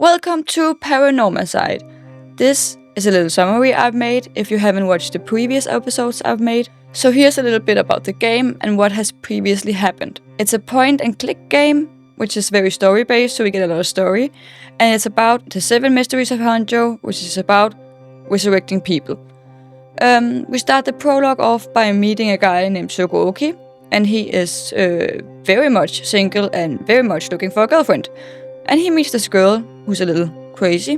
Welcome to Paranormasight. This is a little summary I've made if you haven't watched the previous episodes I've made. So here's a little bit about the game and what has previously happened. It's a point and click game, which is very story based, so we get a lot of story. And it's about the Seven Mysteries of Honjo, which is about resurrecting people. We start the prologue off by meeting a guy named sooooo, and he is very much single and very much looking for a girlfriend. And he meets this girl who's a little crazy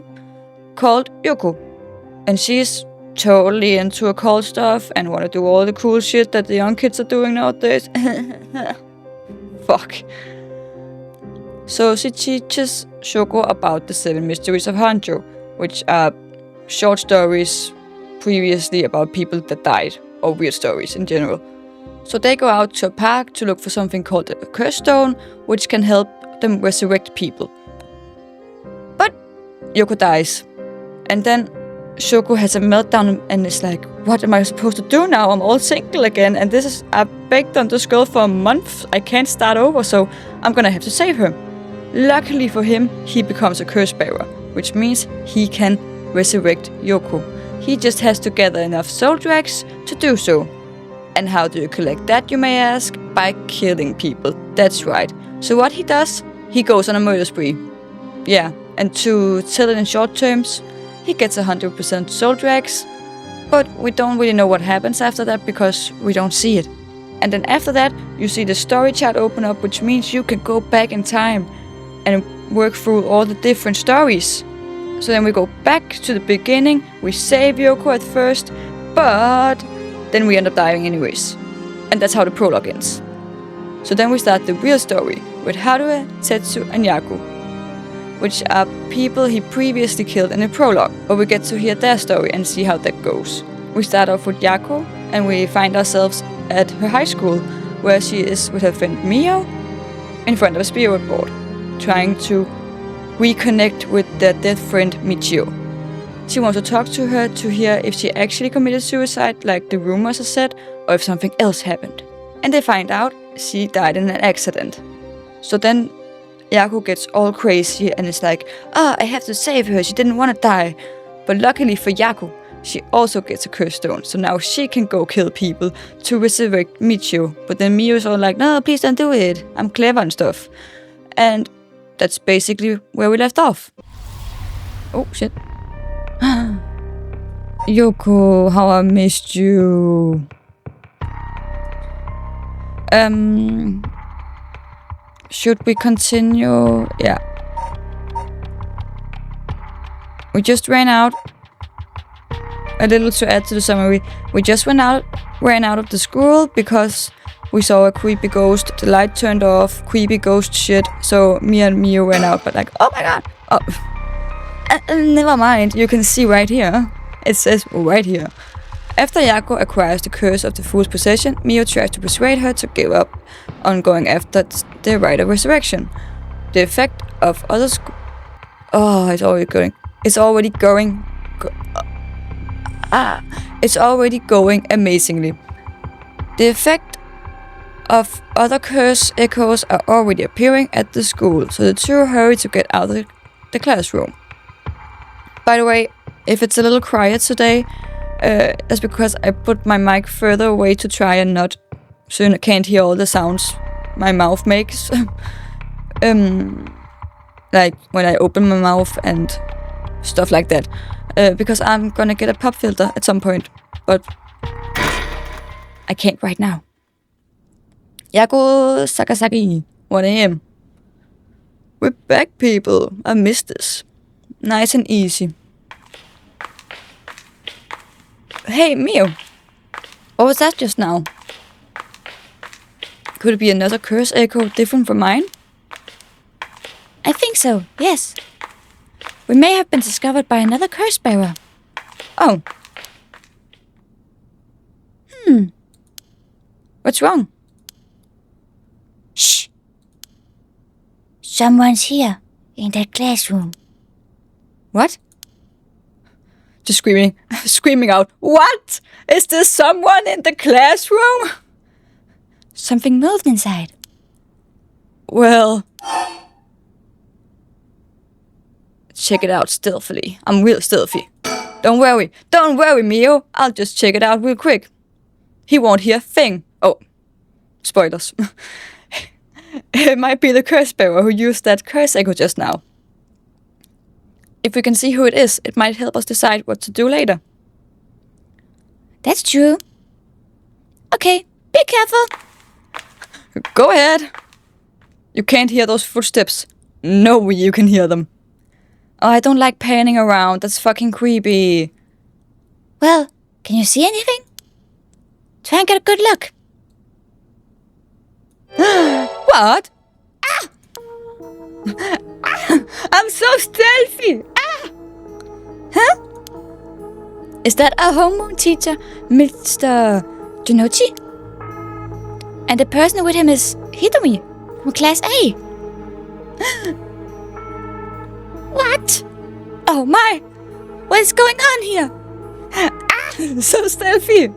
called Yoko, and she's totally into occult stuff and want to do all the cool shit that the young kids are doing nowadays. Fuck. So she teaches Shoko about the Seven Mysteries of Honjo, which are short stories previously about people that died, or weird stories in general. So they go out to a park to look for something called a curse stone, which can help them resurrect people. But Yoko dies. And then Shoko has a meltdown and is like, what am I supposed to do now? I'm all single again, and I've begged on this girl for a month. I can't start over, so I'm gonna have to save her. Luckily for him, he becomes a curse bearer, which means he can resurrect Yoko. He just has to gather enough soul drags to do so. And how do you collect that, you may ask? By killing people. That's right. So what he does, he goes on a murder spree. Yeah, and to tell it in short terms, he gets 100% soul drags, but we don't really know what happens after that because we don't see it. And then after that, you see the story chart open up, which means you can go back in time and work through all the different stories. So then we go back to the beginning, we save Yoko at first, but then we end up dying anyways. And that's how the prologue ends. So then we start the real story with Harue, Tetsu and Yaku, which are people he previously killed in the prologue, but we get to hear their story and see how that goes. We start off with Yaku, and we find ourselves at her high school, where she is with her friend Mio in front of a spirit board, trying to reconnect with their dead friend Michio. She wants to talk to her to hear if she actually committed suicide like the rumors are said, or if something else happened. And they find out she died in an accident. So then Yaku gets all crazy and is like, I have to save her, she didn't want to die. But luckily for Yaku, she also gets a curse stone, so now she can go kill people to resurrect Michio. But then Mio's all like, no, please don't do it, I'm clever and stuff. And that's basically where we left off. Oh, shit. Yoko, how I missed you. Should we continue? Yeah. We just ran out. A little to add to the summary. We just ran out of the school because we saw a creepy ghost. The light turned off. Creepy ghost shit. So me and Mio ran out, but like, oh my god. Oh. Never mind. You can see right here. It says right here. After Yaku acquires the curse of the fool's possession, Mio tries to persuade her to give up on going after the rite of resurrection. The effect of others... Oh, it's already going... It's already going amazingly. The effect of other curse echoes are already appearing at the school, so the two hurry to get out of the classroom. By the way, if it's a little quiet today, that's because I put my mic further away to try and not, so you can't hear all the sounds my mouth makes. Like when I open my mouth and stuff like that. Because I'm gonna get a pop filter at some point, but I can't right now. Yaku Sakasaki, 1 AM. We're back, people. I missed this. Nice and easy. Hey, Mio. What was that just now? Could it be another curse echo different from mine? I think so, yes. We may have been discovered by another curse bearer. Oh. What's wrong? Shh. Someone's here, in that classroom. What? Just screaming out, what? Is there someone in the classroom? Something moved inside. Well, check it out stealthily. I'm real stealthy. Don't worry, Mio. I'll just check it out real quick. He won't hear a thing. Oh, spoilers. It might be the curse bearer who used that curse echo just now. If we can see who it is, it might help us decide what to do later. That's true. Okay, be careful. Go ahead. You can't hear those footsteps. No, you can hear them. Oh, I don't like panning around. That's fucking creepy. Well, can you see anything? Try and get a good look. What? Ah! I'm so stealthy. Ah! Huh? Is that our homeroom teacher, Mr. Junichi? And the person with him is Hitomi from Class A. What? Oh my! What is going on here? Ah, so stealthy.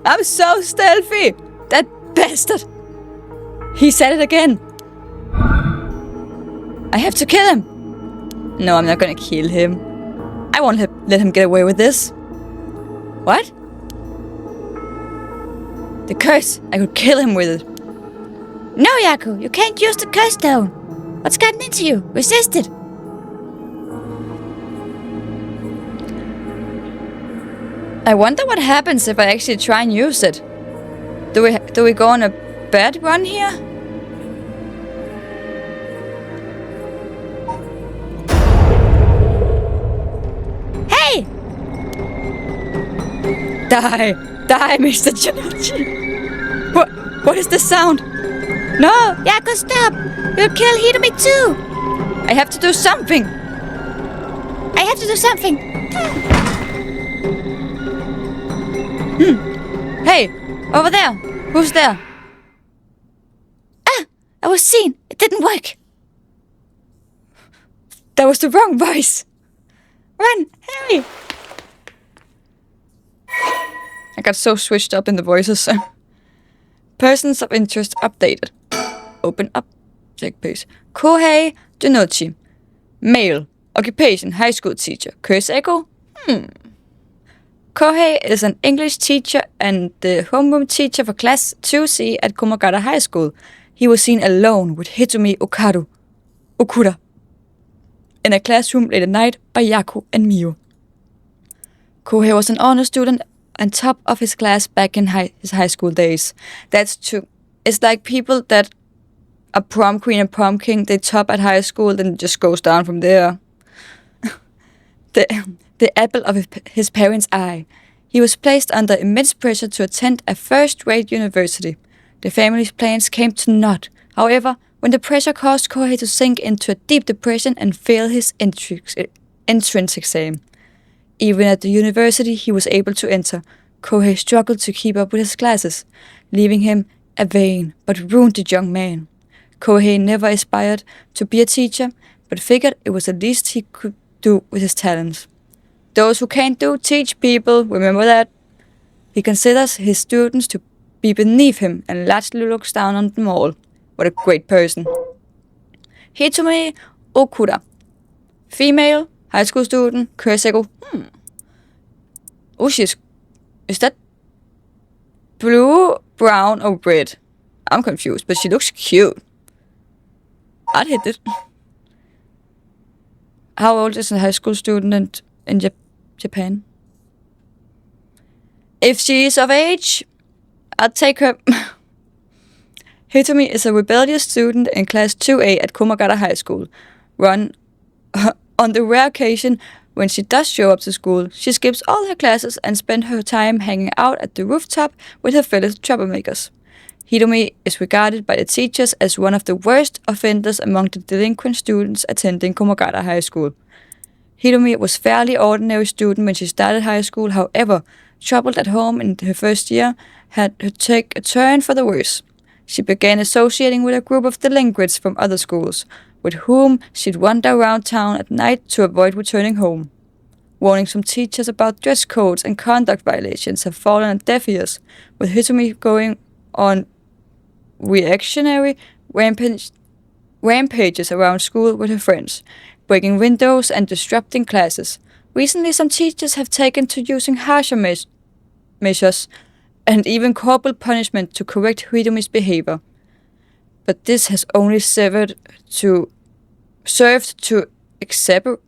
I'm so stealthy. That bastard. He said it again. I have to kill him. No, I'm not gonna kill him. I won't let him get away with this. What? The curse. I could kill him with it. No, Yaku, you can't use the curse stone. What's gotten into you? Resist it. I wonder what happens if I actually try and use it. Do we go on a bad run here? Hey! Die, Mr. Junichi. What is the sound? No! Yaku, stop! You'll kill Hitomi too! I have to do something! I have to do something! Hey! Over there! Who's there? Ah! I was seen! It didn't work! That was the wrong voice! Run! Hurry! I got so switched up in the voices. Persons of interest updated. Open up. Check page. Kohei Junichi. Male. Occupation. High school teacher. Curse echo? Kohei is an English teacher and the homeroom teacher for class 2C at Komagata High School. He was seen alone with Hitomi Okura in a classroom late at night by Yaku and Mio. Kohei was an honor student and top of his class back in his high school days. That's true. It's like people that are prom queen and prom king, they top at high school, then it just goes down from there. The apple of his parents' eye. He was placed under immense pressure to attend a first-rate university. The family's plans came to naught. However, when the pressure caused Kohei to sink into a deep depression and fail his entrance exam. Even at the university he was able to enter, Kohei struggled to keep up with his classes, leaving him a vain but wounded young man. Kohei never aspired to be a teacher, but figured it was the least he could do with his talents. Those who can't teach people, remember that. He considers his students to be beneath him and largely looks down on them all. What a great person. Hitomi Okura. Female, high school student, curse echo. Oh, is that blue, brown, or red? I'm confused, but she looks cute. I'd hit it. How old is a high school student in Japan? If she is of age, I'd take her. Hitomi is a rebellious student in class 2A at Komagata High School. On the rare occasion when she does show up to school, she skips all her classes and spends her time hanging out at the rooftop with her fellow troublemakers. Hitomi is regarded by the teachers as one of the worst offenders among the delinquent students attending Komagata High School. Hitomi was a fairly ordinary student when she started high school, however, troubled at home in her first year had her take a turn for the worse. She began associating with a group of delinquents from other schools, with whom she'd wander around town at night to avoid returning home. Warnings from teachers about dress codes and conduct violations have fallen on deaf ears, with Hitomi going on reactionary rampages around school with her friends. breaking windows and disrupting classes. Recently, some teachers have taken to using harsher measures and even corporal punishment to correct Hitomi's behavior. But this has only served to exacerbate.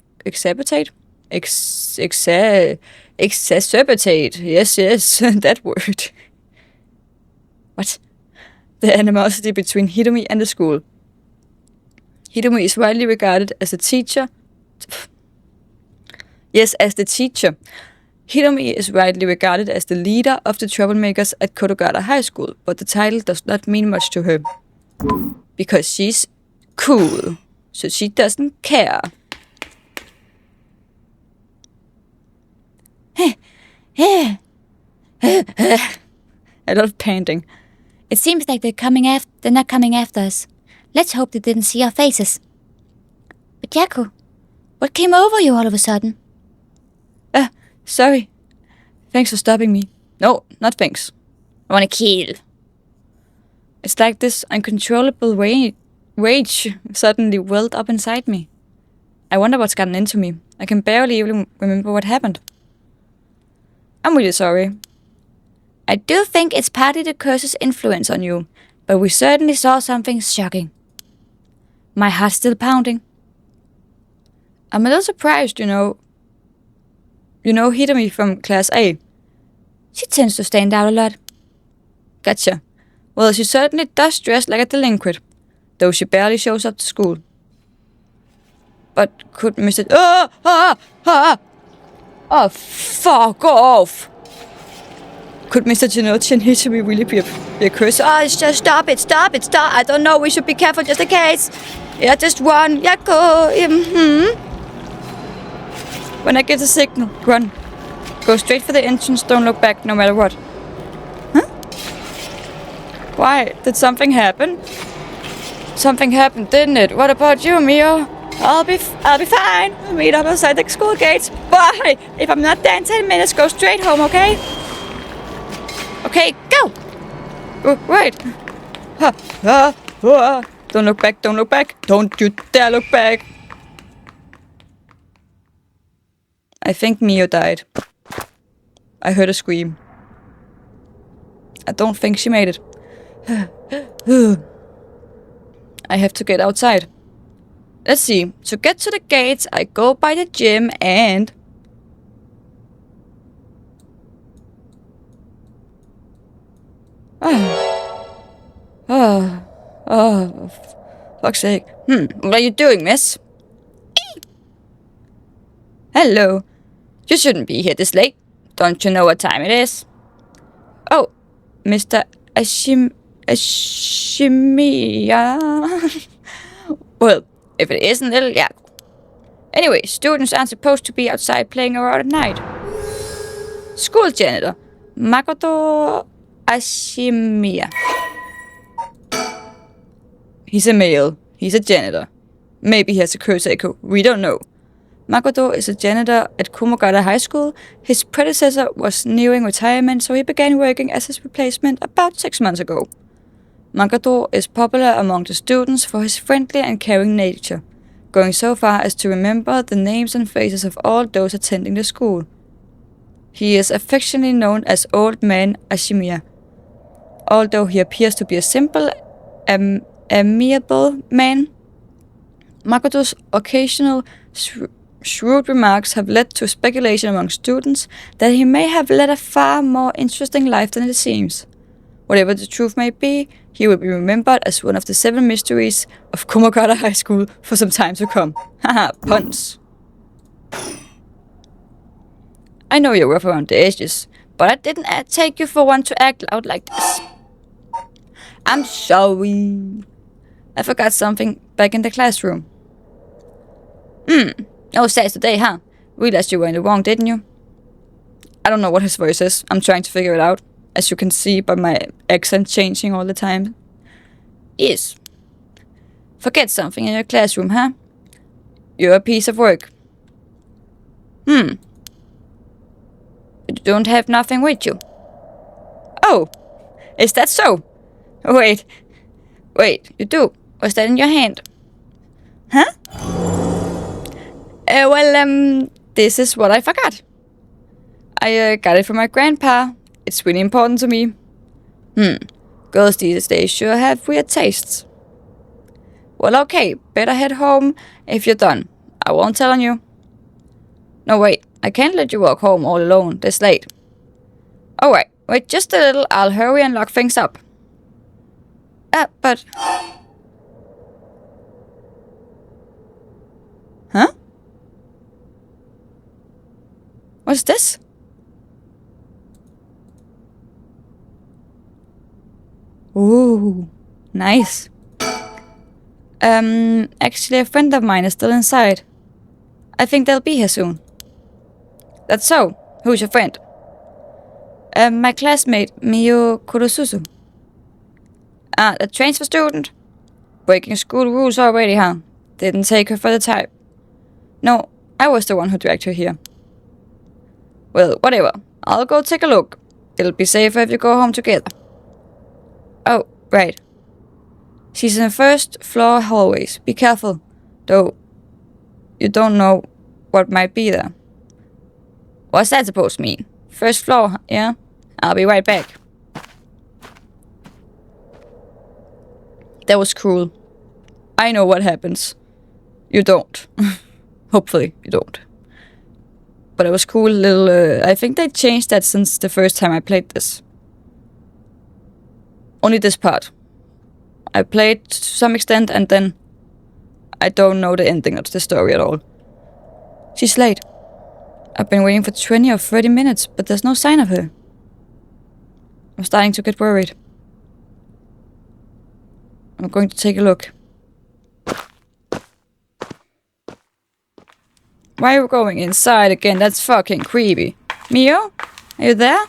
Exacerbate. Yes, that word. What? The animosity between Hitomi and the school. Hitomi is widely regarded as the teacher. Yes, as the teacher. Hitomi is widely regarded as the leader of the troublemakers at Kodogata High School, but the title does not mean much to her. Because she's cool, so she doesn't care. A lot of panting. It seems like they're not coming after us. Let's hope they didn't see our faces. But Yaku, what came over you all of a sudden? Sorry. Thanks for stopping me. No, not thanks. I wanna kill. It's like this uncontrollable rage suddenly welled up inside me. I wonder what's gotten into me. I can barely even remember what happened. I'm really sorry. I do think it's partly the curse's influence on you, but we certainly saw something shocking. My heart's still pounding. I'm a little surprised, you know. You know Hitomi from Class A. She tends to stand out a lot. Gotcha. Well, she certainly does dress like a delinquent, though she barely shows up to school. But could Mr. Oh, fuck off! Could Mr. Jinochi and Hitomi really be a curse? Oh, just stop it. I don't know, we should be careful just in case. Yeah, just run. Yeah, go. When I get the signal, run. Go straight for the entrance, don't look back no matter what. Huh? Why? Did something happen? Something happened, didn't it? What about you, Mio? I'll be fine. We'll meet up outside the school gates. Bye! If I'm not there in 10 minutes, go straight home, okay? Okay, go! Wait. Don't look back. Don't you dare look back. I think Mio died. I heard a scream. I don't think she made it. I have to get outside. Let's see. To get to the gates, I go by the gym and... Oh, fuck's sake. What are you doing, miss? Hello. You shouldn't be here this late. Don't you know what time it is? Oh, Mr. Ashimiya. Well, if it isn't little Yaku. Anyway, students aren't supposed to be outside playing around at night. School janitor, Makoto Ashimiya. He's a male. He's a janitor. Maybe he has a curse echo. We don't know. Makoto is a janitor at Kumogata High School. His predecessor was nearing retirement, so he began working as his replacement about 6 months ago. Makoto is popular among the students for his friendly and caring nature, going so far as to remember the names and faces of all those attending the school. He is affectionately known as Old Man Ashimiya. Although he appears to be a simple, amiable man, Makoto's occasional shrewd remarks have led to speculation among students that he may have led a far more interesting life than it seems. Whatever the truth may be, he will be remembered as one of the 7 mysteries of Kumogata High School for some time to come. Haha, puns. I know you're rough around the edges, but I didn't take you for one to act out like this. I'm sorry. I forgot something back in the classroom. No sass today, huh? Realized you were in the wrong, didn't you? I don't know what his voice is. I'm trying to figure it out, as you can see by my accent changing all the time. Yes. Forget something in your classroom, huh? You're a piece of work. But you don't have nothing with you. Oh, is that so? Wait, you do. Was that in your hand? Huh? This is what I forgot. I got it from my grandpa. It's really important to me. Girls these days sure have weird tastes. Well, okay, better head home if you're done. I won't tell on you. No, wait, I can't let you walk home all alone this late. Alright, wait just a little, I'll hurry and lock things up. But... Huh? What's this? Ooh, nice. Actually a friend of mine is still inside. I think they'll be here soon. That's so. Who's your friend? My classmate, Miyo Kurosuzu. The transfer student? Breaking school rules already, huh? Didn't take her for the type. No, I was the one who dragged her here. Well, whatever. I'll go take a look. It'll be safer if you go home together. Oh, right. She's in the first floor hallways. Be careful, though you don't know what might be there. What's that supposed to mean? First floor, yeah? I'll be right back. That was cruel. I know what happens. You don't. Hopefully, you don't. But it was cool little... I think they changed that since the first time I played this. Only this part. I played to some extent and then I don't know the ending of the story at all. She's late. I've been waiting for 20 or 30 minutes, but there's no sign of her. I'm starting to get worried. I'm going to take a look. Why are you going inside again? That's fucking creepy. Mio? Are you there?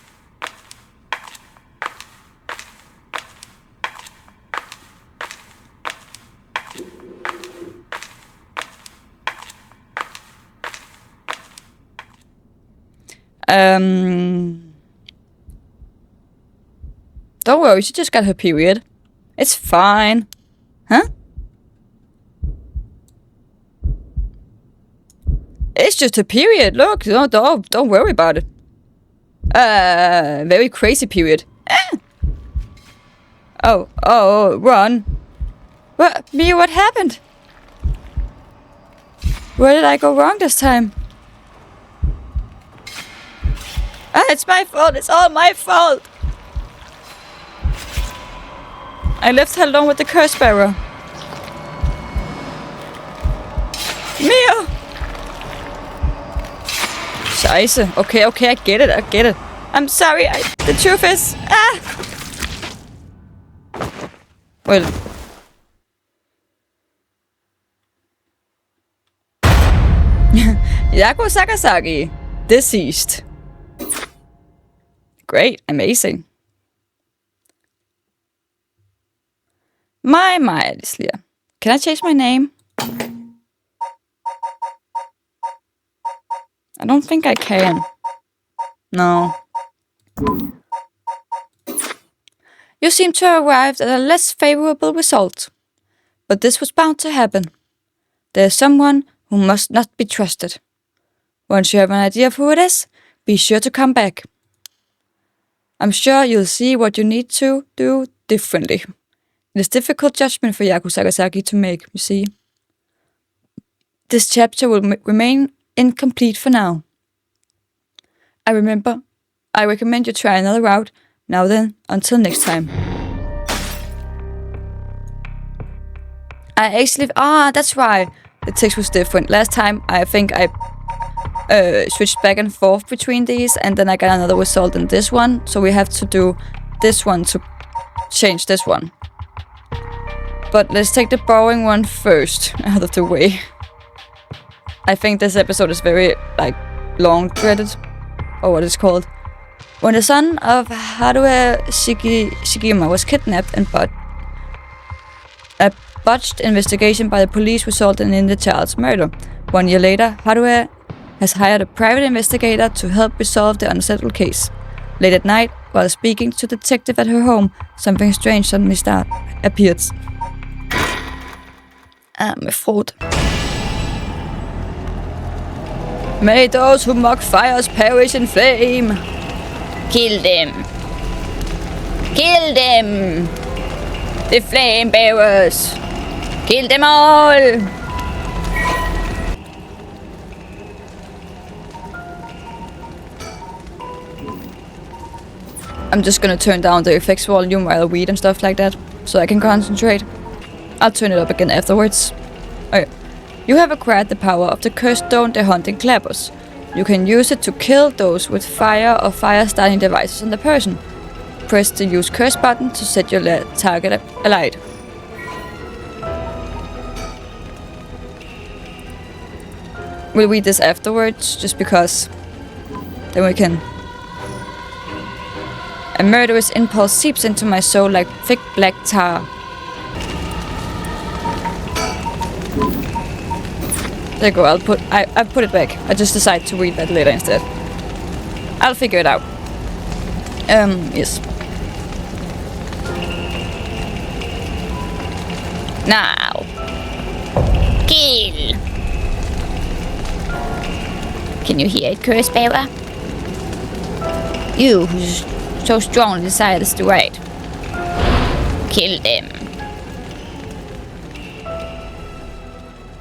Don't worry, she just got her period. It's fine. Huh? It's just a period. Look, don't worry about it. Very crazy period. Oh, run. What, Mia, what happened? Where did I go wrong this time? It's my fault. It's all my fault. I left her alone with the curse bearer. Mia! Scheiße. Okay, I get it. I'm sorry. The truth is... Well... Yaku Sakasagi. Deceased. Great. Amazing. My Alicia. Can I change my name? I don't think I can. No. You seem to have arrived at a less favorable result. But this was bound to happen. There is someone who must not be trusted. Once you have an idea of who it is, be sure to come back. I'm sure you'll see what you need to do differently. It is difficult judgment for Yaku Sakasaki to make, you see. This chapter will remain incomplete for now. I recommend you try another route. Now then, until next time. That's why the text was different. Last time, I think I switched back and forth between these, and then I got another result in this one. So we have to do this one to change this one. But let's take the boring one first out of the way. I think this episode is very, long threaded, or what it's called. When the son of Haruo Shigima was kidnapped and a botched investigation by the police resulted in the child's murder. 1 year later, Haruo has hired a private investigator to help resolve the unsettled case. Late at night, while speaking to the detective at her home, something strange suddenly appeared. Med frod. May those who mock fires perish in flame. Kill them. Kill them. The flame bearers. Kill them all. I'm just gonna turn down the effects volume while I read and stuff like that, so I can concentrate. I'll turn it up again afterwards. Okay. You have acquired the power of the cursed stone, the Hunting Clappers. You can use it to kill those with fire or fire-starting devices on the person. Press the Use Curse button to set your target alight. We'll read this afterwards, just because then we can... A murderous impulse seeps into my soul like thick black tar. There you go, I put it back. I just decided to read that later instead. I'll figure it out. Yes. Now. Kill. Can you hear it, Curse Bearer? You who's so strongly desire this to right. Kill them.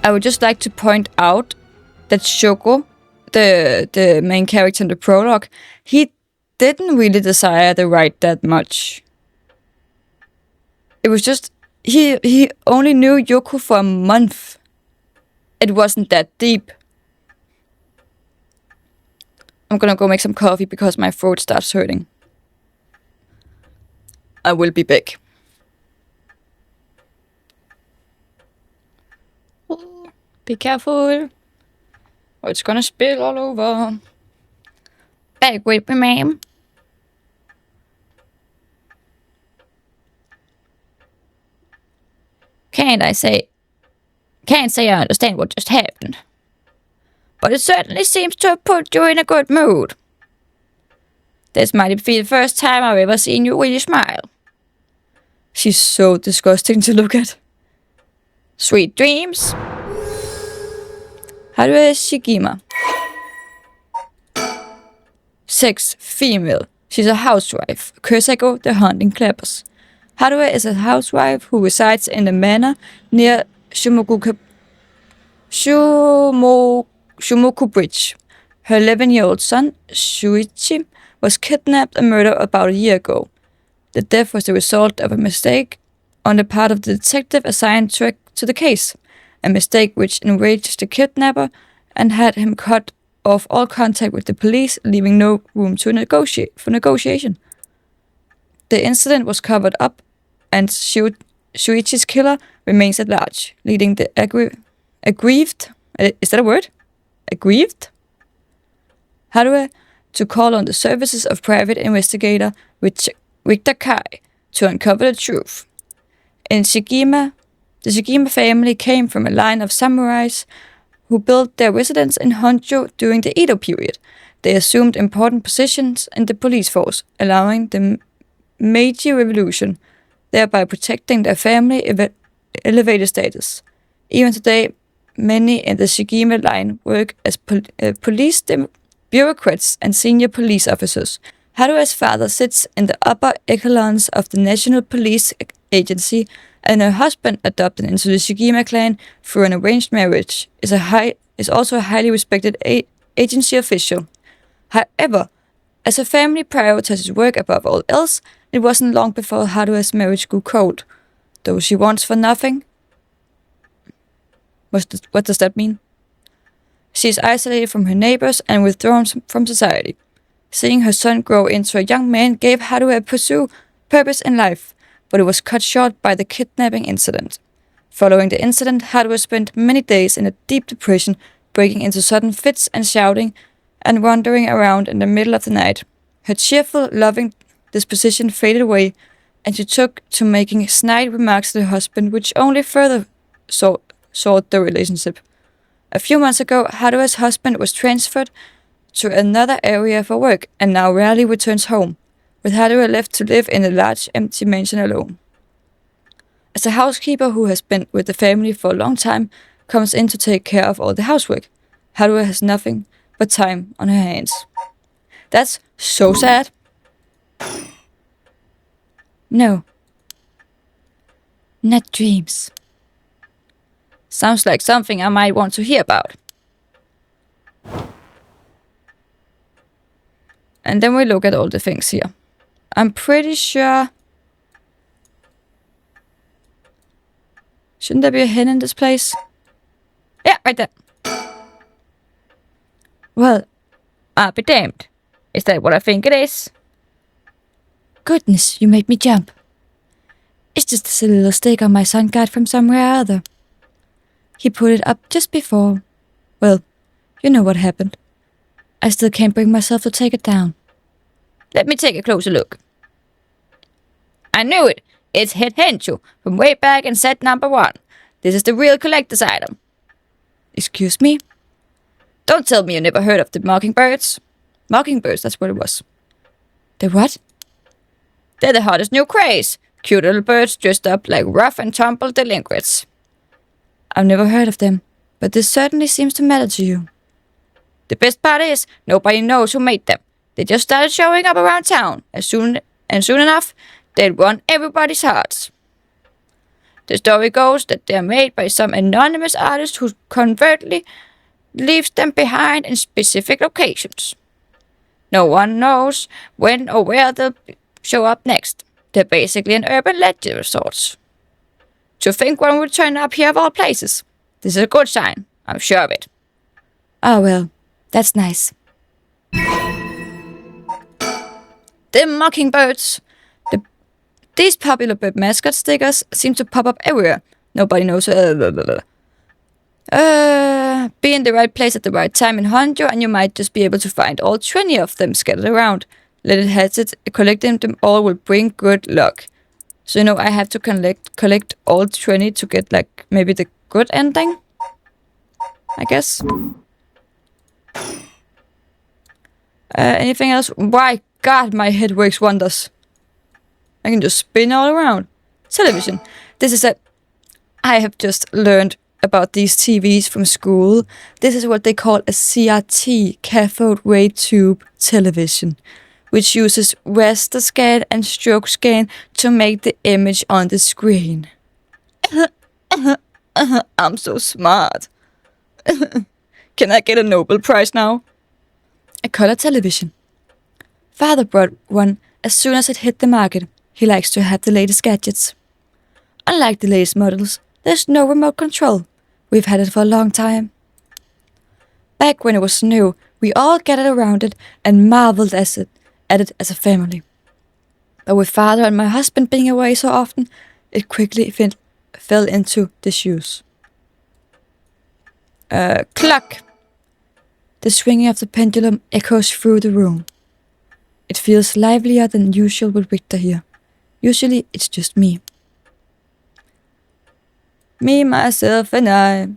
I would just like to point out that Shoko, the main character in the prologue, he didn't really desire the right that much. It was just he only knew Yoko for a month. It wasn't that deep. I'm gonna go make some coffee because my throat starts hurting. I will be back. Be careful. Or it's gonna spill all over. Back with me, ma'am. Can't say I understand what just happened. But it certainly seems to have put you in a good mood. This might be the first time I've ever seen you really smile. She's so disgusting to look at. Sweet dreams. Harue Shigima. Sex, female. She's a housewife. Kursako, the Hunting Clappers. Harue is a housewife who resides in a manor near Shumoku Bridge. Her 11-year-old son, Shuichi, was kidnapped and murdered about a year ago. The death was the result of a mistake on the part of the detective assigned to the case, a mistake which enraged the kidnapper and had him cut off all contact with the police, leaving no room to negotiation. The incident was covered up, and Shuichi's killer remains at large, leading the aggrieved... Is that a word? Aggrieved? Harue to call on the services of private investigator Victor Kai to uncover the truth. The Shigima family came from a line of samurais who built their residence in Honjo during the Edo period. They assumed important positions in the police force, allowing the Meiji Revolution, thereby protecting their family elevated status. Even today, many in the Shigima line work as police bureaucrats and senior police officers. Harue's father sits in the upper echelons of the National Police Agency, and her husband, adopted into the Shigima clan through an arranged marriage, is also a highly respected agency official. However, as her family prioritizes work above all else, it wasn't long before Harue's marriage grew cold. Though she wants for nothing. What does that mean? She is isolated from her neighbors and withdrawn from society. Seeing her son grow into a young man gave Harue a purpose in life, but it was cut short by the kidnapping incident. Following the incident, Harue spent many days in a deep depression, breaking into sudden fits and shouting and wandering around in the middle of the night. Her cheerful, loving disposition faded away, and she took to making snide remarks to her husband, which only further soured the relationship. A few months ago, Harue's husband was transferred to another area for work and now rarely returns home, with Harue left to live in a large empty mansion alone. As a housekeeper who has been with the family for a long time comes in to take care of all the housework, Harue has nothing but time on her hands. That's so sad. No. Not dreams. Sounds like something I might want to hear about. And then we look at all the things here. I'm pretty sure... Shouldn't there be a hen in this place? Yeah, right there. Well, I'll be damned. Is that what I think it is? Goodness, you made me jump. It's just a little stick on my sun guide from somewhere or other. He put it up just before. Well, you know what happened. I still can't bring myself to take it down. Let me take a closer look. I knew it! It's Head Honjo from way back in set number 1. This is the real collector's item. Excuse me? Don't tell me you never heard of the mockingbirds. Mockingbirds, that's what it was. The what? They're the hottest new craze. Cute little birds dressed up like rough and tumble delinquents. I've never heard of them, but this certainly seems to matter to you. The best part is, nobody knows who made them. They just started showing up around town, and soon enough, they'd won everybody's hearts. The story goes that they're made by some anonymous artist who covertly leaves them behind in specific locations. No one knows when or where they'll show up next. They're basically an urban legend of sorts. To think one would turn up here of all places. This is a good sign, I'm sure of it. Oh well, that's nice. The mockingbirds. These popular bird mascot stickers seem to pop up everywhere. Nobody knows. Be in the right place at the right time in Honjo, and you might just be able to find all 20 of them scattered around. Let it has it. Collecting them all will bring good luck. So, I have to collect all 20 to get, like, maybe the good ending? I guess. Anything else? Why, God, my head works wonders. I can just spin all around. Television. I have just learned about these TVs from school. This is what they call a CRT, cathode ray tube television, which uses raster scan and stroke scan to make the image on the screen. I'm so smart. Can I get a Nobel Prize now? A color television. Father brought one as soon as it hit the market. He likes to have the latest gadgets. Unlike the latest models, there's no remote control. We've had it for a long time. Back when it was new, we all gathered around it and marveled at it as a family. But with father and my husband being away so often, it quickly fell into disuse. Clock. The swinging of the pendulum echoes through the room. It feels livelier than usual with Victor here. Usually, it's just me. Me, myself, and I.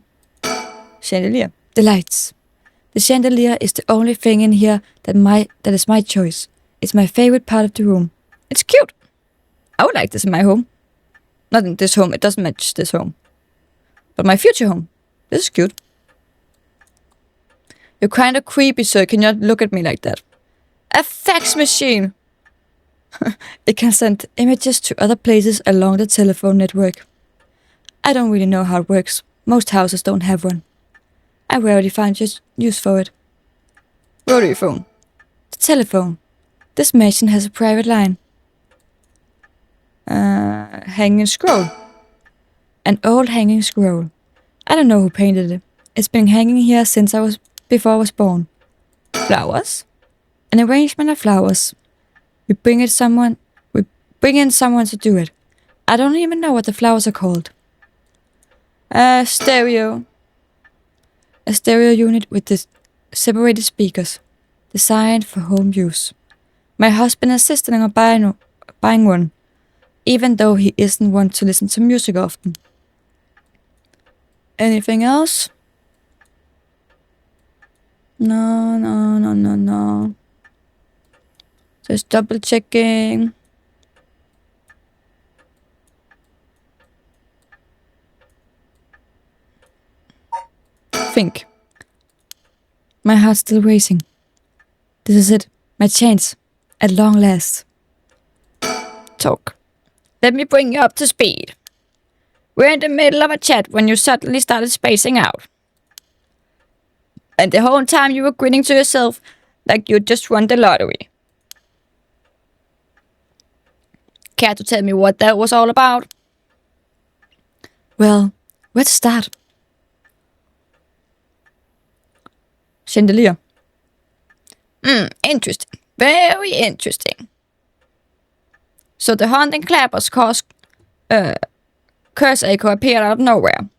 Chandelier. The lights. The chandelier is the only thing in here that is my choice. It's my favorite part of the room. It's cute. I would like this in my home. Not in this home, it doesn't match this home. But my future home. This is cute. You're kind of creepy, sir. Can you not look at me like that? A fax machine! It can send images to other places along the telephone network. I don't really know how it works. Most houses don't have one. I rarely find use for it. Rotary phone. The telephone. This mansion has a private line. Hanging scroll. An old hanging scroll. I don't know who painted it. It's been hanging here since before I was born. Flowers. An arrangement of flowers. We bring in someone to do it. I don't even know what the flowers are called. Stereo. A stereo unit with the separated speakers, designed for home use. My husband insisted on buying one, even though he isn't one to listen to music often. Anything else? No. Just double checking. Think. My heart's still racing. This is it. My chance. At long last. Talk. Let me bring you up to speed. We're in the middle of a chat when you suddenly started spacing out. And the whole time you were grinning to yourself like you just won the lottery. Care to tell me what that was all about? Well, where to start? Chandelier. Interesting. Very interesting. So the haunting clappers caused curse echo appeared out of nowhere.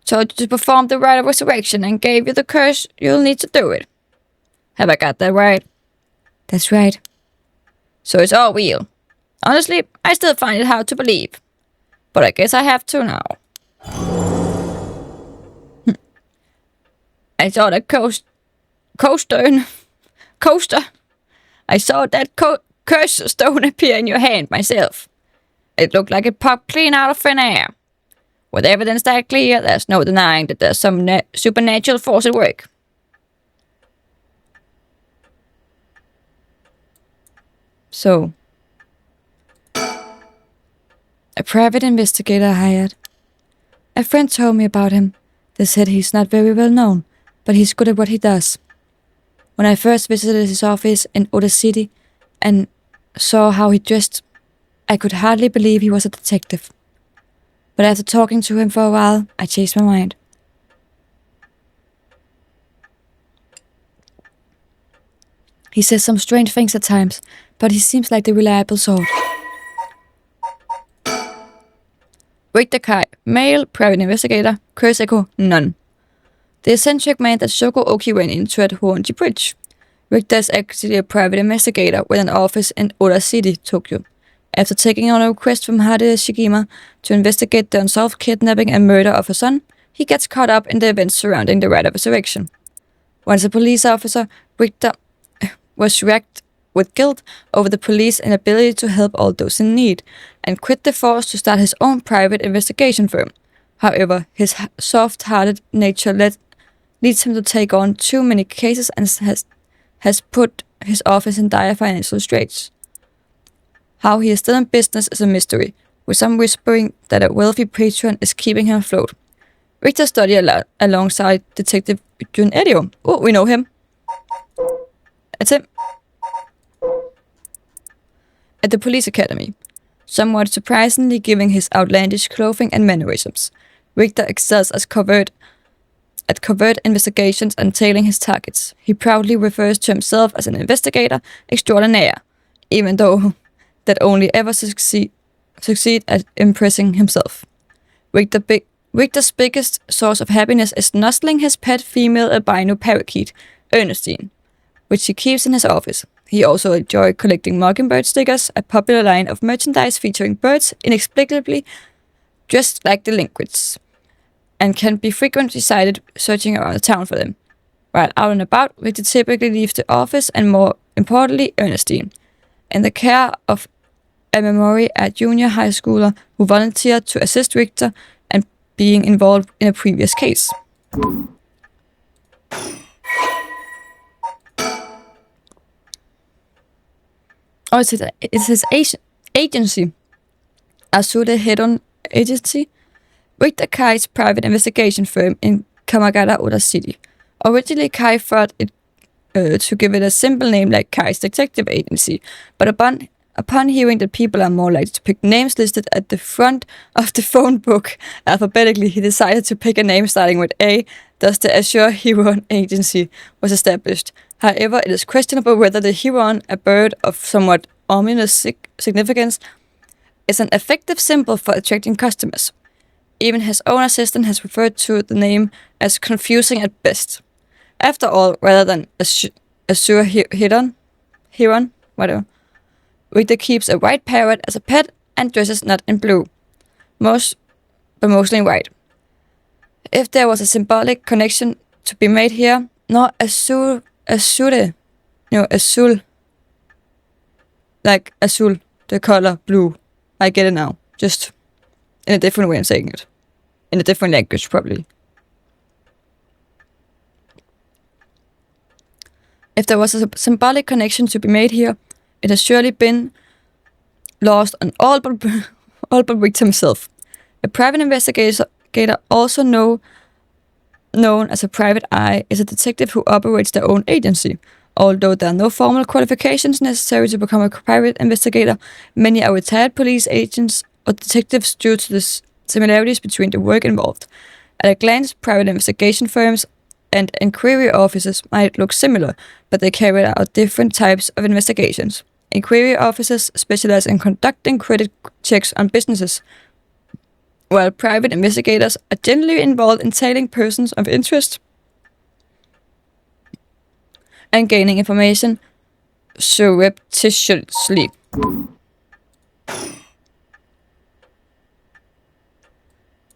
Told you to perform the rite of resurrection and gave you the curse you'll need to do it. Have I got that right? That's right. So it's all real. Honestly, I still find it hard to believe. But I guess I have to now. I saw that coaster. I saw that curse stone appear in your hand myself. It looked like it popped clean out of thin air. With evidence that clear, there's no denying that there's some supernatural force at work. So, a private investigator I hired. A friend told me about him. They said he's not very well known, but he's good at what he does. When I first visited his office in Oda City and saw how he dressed, I could hardly believe he was a detective. But after talking to him for a while, I changed my mind. He says some strange things at times, but he seems like the reliable sort. Richter Kai, male, private investigator, curse echo, none. The eccentric man that Shoko Oki ran into at Honjo Bridge. Richter is actually a private investigator with an office in Oda City, Tokyo. After taking on a request from Hade Shigima to investigate the unsolved kidnapping and murder of her son, he gets caught up in the events surrounding the rite of resurrection. Once a police officer, Richter was racked with guilt over the police's inability to help all those in need, and quit the force to start his own private investigation firm. However, his soft-hearted nature leads him to take on too many cases and has put his office in dire financial straits. How he is still in business is a mystery, with some whispering that a wealthy patron is keeping him afloat. Richter studied alongside Detective Jun Edio. Oh, we know him. That's him. At the police academy, somewhat surprisingly given his outlandish clothing and mannerisms. Richter excels at covert investigations and tailing his targets. He proudly refers to himself as an investigator extraordinaire, even though that only ever succeed at impressing himself. Richter's biggest source of happiness is nuzzling his pet female albino parakeet, Ernestine, which he keeps in his office. He also enjoys collecting mockingbird stickers, a popular line of merchandise featuring birds inexplicably dressed like delinquents, and can be frequently sighted searching around the town for them. While out and about, Richter typically leaves the office and, more importantly, Ernestine, in the care of a memory at junior high schooler who volunteered to assist Richter and being involved in a previous case. Oh, it's his agency, Asude Hedon Agency, Richter Kai's private investigation firm in Kamagata, Oda City. Originally, Kai thought it to give it a simple name like Kai's Detective Agency, but upon hearing that people are more likely to pick names listed at the front of the phone book alphabetically, he decided to pick a name starting with A, thus the Azure Huron Agency was established. However, it is questionable whether the Huron, a bird of somewhat ominous significance, is an effective symbol for attracting customers. Even his own assistant has referred to the name as confusing at best. After all, rather than Azure Huron, whatever, Richter keeps a white parrot as a pet and dresses not in blue, but mostly in white. If there was a symbolic connection to be made here, no azul, like azul, the color blue. I get it now, just in a different way of saying it, in a different language probably. If there was a symbolic connection to be made here, it has surely been lost on all but Victor himself. A private investigator, also known as a private eye, is a detective who operates their own agency. Although there are no formal qualifications necessary to become a private investigator, many are retired police agents or detectives due to the similarities between the work involved. At a glance, private investigation firms and inquiry offices might look similar, but they carry out different types of investigations. Inquiry offices specialize in conducting credit checks on businesses, while private investigators are generally involved in tailing persons of interest and gaining information surreptitiously.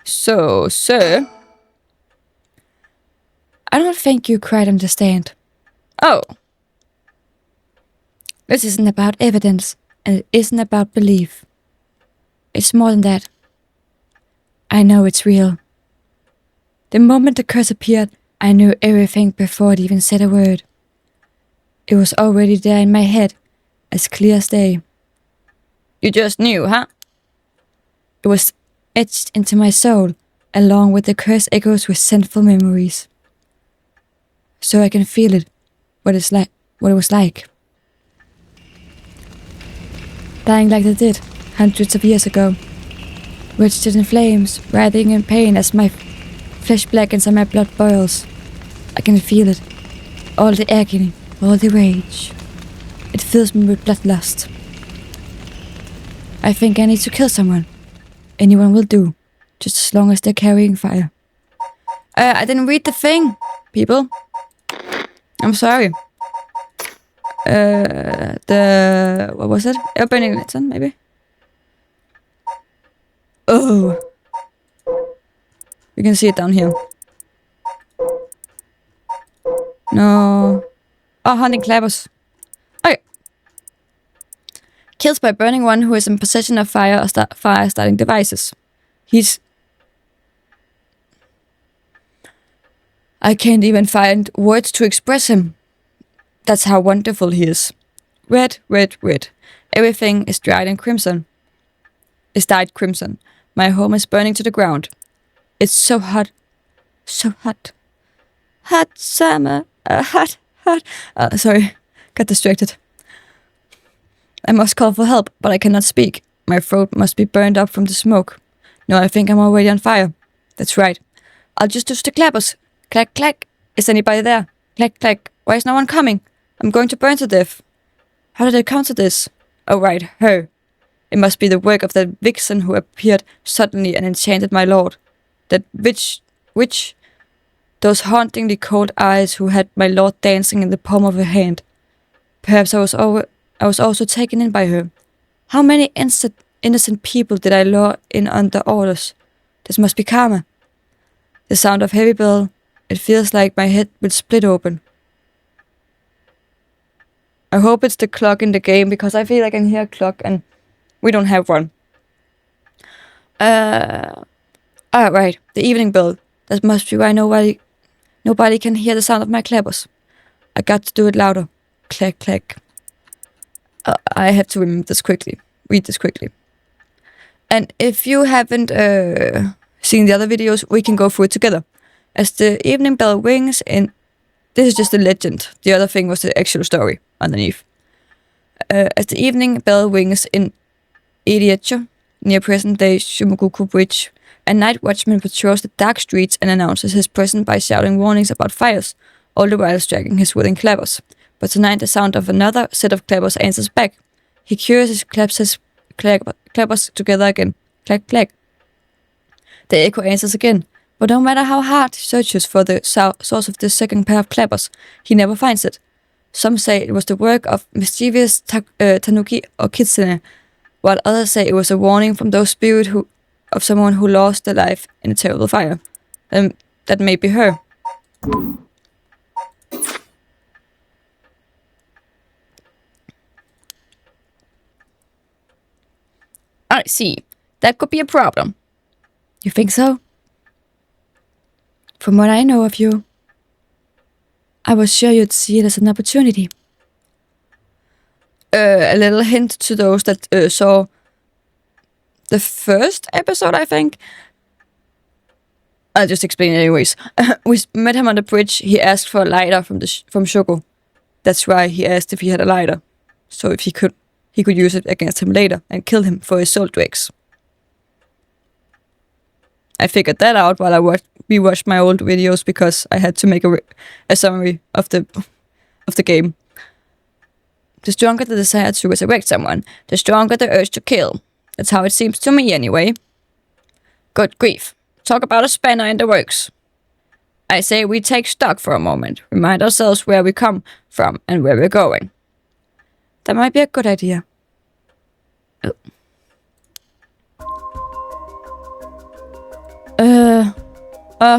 So, sir, I don't think you quite understand. Oh. This isn't about evidence, and it isn't about belief. It's more than that. I know it's real. The moment the curse appeared, I knew everything before it even said a word. It was already there in my head, as clear as day. You just knew, huh? It was etched into my soul, along with the curse echoes resentful memories. So I can feel it, what it was like. Dying like they did, hundreds of years ago. Wretched in flames, writhing in pain as my flesh blackens and my blood boils. I can feel it. All the agony, all the rage. It fills me with bloodlust. I think I need to kill someone. Anyone will do, just as long as they're carrying fire. I didn't read the thing, people. I'm sorry. What was it? Burning Lantern, maybe? Oh. You can see it down here. No. Oh, hunting clappers. Okay. Kills by burning one who is in possession of fire or fire-starting devices. I can't even find words to express him. That's how wonderful he is. Red, red, red. Everything is dyed crimson. My home is burning to the ground. It's so hot. So hot. Hot summer. Hot. Sorry. Got distracted. I must call for help, but I cannot speak. My throat must be burned up from the smoke. No, I think I'm already on fire. That's right. I'll just use the clappers. Clack, clack. Is anybody there? Clack, clack. Why is no one coming? I'm going to burn to death. How did I come to this? Oh, right, her. It must be the work of that vixen who appeared suddenly and enchanted my lord. That witch, those hauntingly cold eyes who had my lord dancing in the palm of her hand. Perhaps I was also taken in by her. How many innocent people did I lure in under orders? This must be karma. The sound of heavy bell. It feels like my head will split open. I hope it's the clock in the game, because I feel like I can hear a clock and we don't have one. Right, the evening bell. That must be why nobody can hear the sound of my clappers. I got to do it louder. Clack, clack. I have to read this quickly. And if you haven't seen the other videos, we can go through it together. As the evening bell rings in... This is just a legend. The other thing was the actual story underneath. As the evening bell rings in Idiecho, near present-day Shumaguku Bridge, a night watchman patrols the dark streets and announces his presence by shouting warnings about fires, all the while striking his wooden clappers. But tonight the sound of another set of clappers answers back. He curiously claps his clappers together again. Clack, clack. The echo answers again. But no matter how hard he searches for the source of this second pair of clappers, he never finds it. Some say it was the work of mischievous tanuki or kitsune, while others say it was a warning from those spirits of someone who lost their life in a terrible fire. That may be her. I see. That could be a problem. You think so? From what I know of you. I was sure you'd see it as an opportunity. A little hint to those that saw the first episode, I think. I'll just explain it anyways. We met him on the bridge. He asked for a lighter from Shoko. That's why he asked if he had a lighter. So if he could use it against him later and kill him for his soul drakes. I figured that out while I rewatched my old videos because I had to make a summary of the game. The stronger the desire to resurrect someone, the stronger the urge to kill. That's how it seems to me anyway. Good grief. Talk about a spanner in the works. I say we take stock for a moment, remind ourselves where we come from and where we're going. That might be a good idea.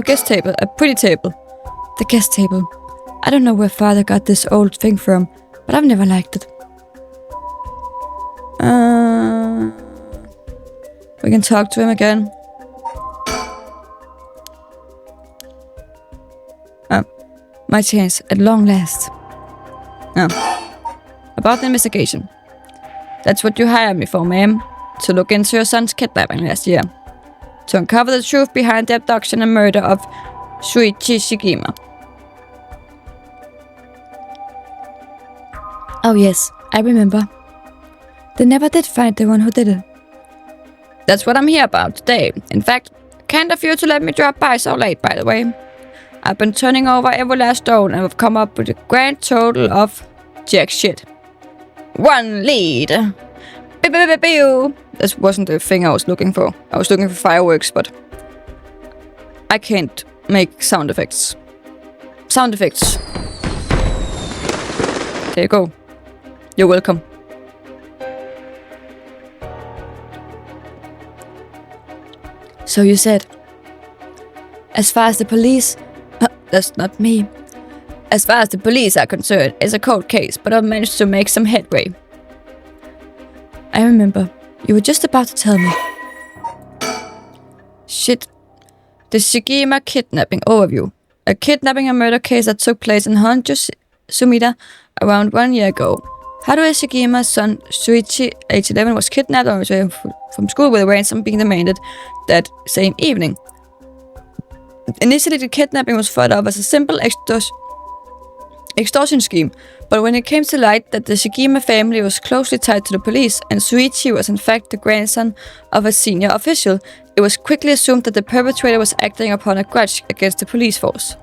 Guest table. A pretty table. The guest table. I don't know where father got this old thing from, but I've never liked it. We can talk to him again. My chance at long last. About the investigation. That's what you hired me for, ma'am. To look into your son's kidnapping last year. To uncover the truth behind the abduction and murder of Shuichi Shigima. Oh yes, I remember. They never did find the one who did it. That's what I'm here about today. In fact, kind of you to let me drop by so late, by the way. I've been turning over every last stone and have come up with a grand total of jack shit. 1 lead. This wasn't the thing I was looking for. I was looking for fireworks, but I can't make sound effects. Sound effects. There you go. You're welcome. So you said, as far as the police... that's not me. As far as the police are concerned, it's a cold case, but I've managed to make some headway. I remember. You were just about to tell me. Shit. The Shigima kidnapping overview. A kidnapping and murder case that took place in Honjo, Sumida, around 1 year ago. Haruo Shigima's son, Shuichi, age 11, was kidnapped on his way from school with a ransom being demanded that same evening. Initially, the kidnapping was thought of as a simple extortion scheme, but when it came to light that the Shigima family was closely tied to the police and Shuichi was in fact the grandson of a senior official, it was quickly assumed that the perpetrator was acting upon a grudge against the police force.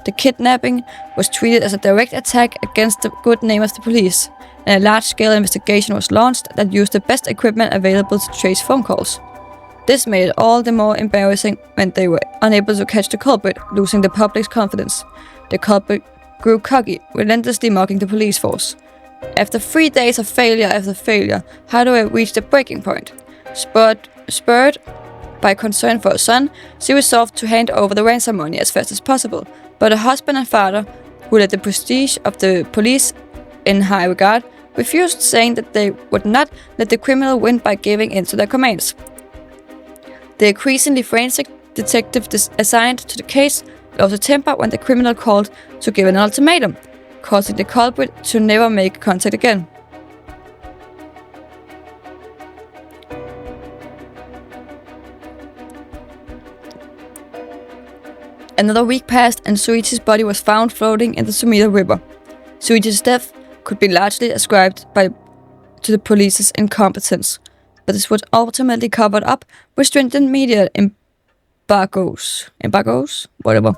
The kidnapping was treated as a direct attack against the good name of the police, and a large-scale investigation was launched that used the best equipment available to trace phone calls. This made it all the more embarrassing when they were unable to catch the culprit, losing the public's confidence. The culprit grew cocky, relentlessly mocking the police force. After 3 days of failure after failure, Haruo reached a breaking point. Spurred by concern for her son, she resolved to hand over the ransom money as fast as possible. But her husband and father, who had the prestige of the police in high regard, refused, saying that they would not let the criminal win by giving in to their commands. The increasingly forensic detective assigned to the case lost a temper when the criminal called to give an ultimatum, causing the culprit to never make contact again. Another week passed and Shuichi's body was found floating in the Sumida River. Shuichi's death could be largely ascribed to the police's incompetence, but this was ultimately covered up with stringent media embargoes, whatever.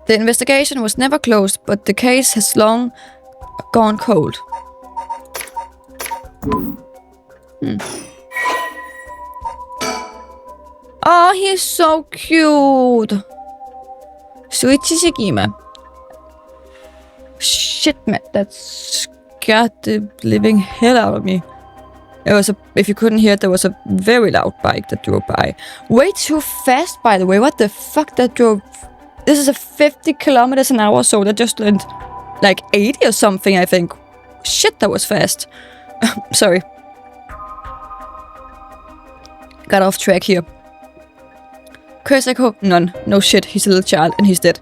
The investigation was never closed, but the case has long gone cold. Oh, he's so cute! Shuichi Shigima. Shit, man, that scared the living hell out of me. If you couldn't hear it, there was a very loud bike that drove by. Way too fast, by the way. What the fuck that drove? This is a 50 kilometers an hour, so that just went like 80 or something, I think. Shit, that was fast. Sorry. Got off track here. Kursako? None. No shit, he's a little child and he's dead.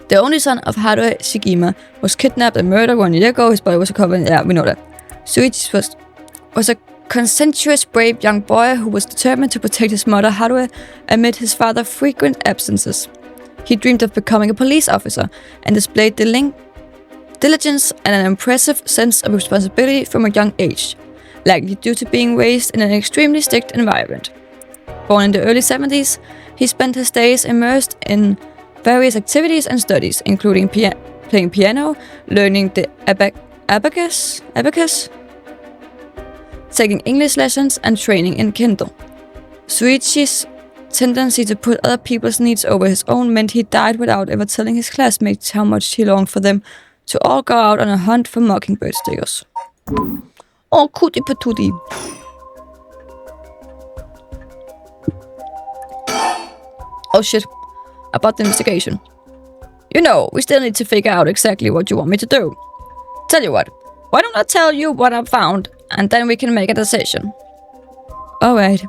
The only son of Haruo Shigima was kidnapped and murdered 1 year ago. His body was recovered. Yeah, we know that. Shuichi was a conscientious, brave young boy who was determined to protect his mother Haruo amid his father's frequent absences. He dreamed of becoming a police officer and displayed diligence and an impressive sense of responsibility from a young age, likely due to being raised in an extremely strict environment. Born in the early 70s, he spent his days immersed in various activities and studies, including playing piano, learning the abacus, taking English lessons, and training in Kendo. Shuichi's tendency to put other people's needs over his own meant he died without ever telling his classmates how much he longed for them to all go out on a hunt for mockingbird stickers. Oh, cutie patootie. Oh shit. About the investigation. You know, we still need to figure out exactly what you want me to do. Tell you what, why don't I tell you what I found, and then we can make a decision. Alright.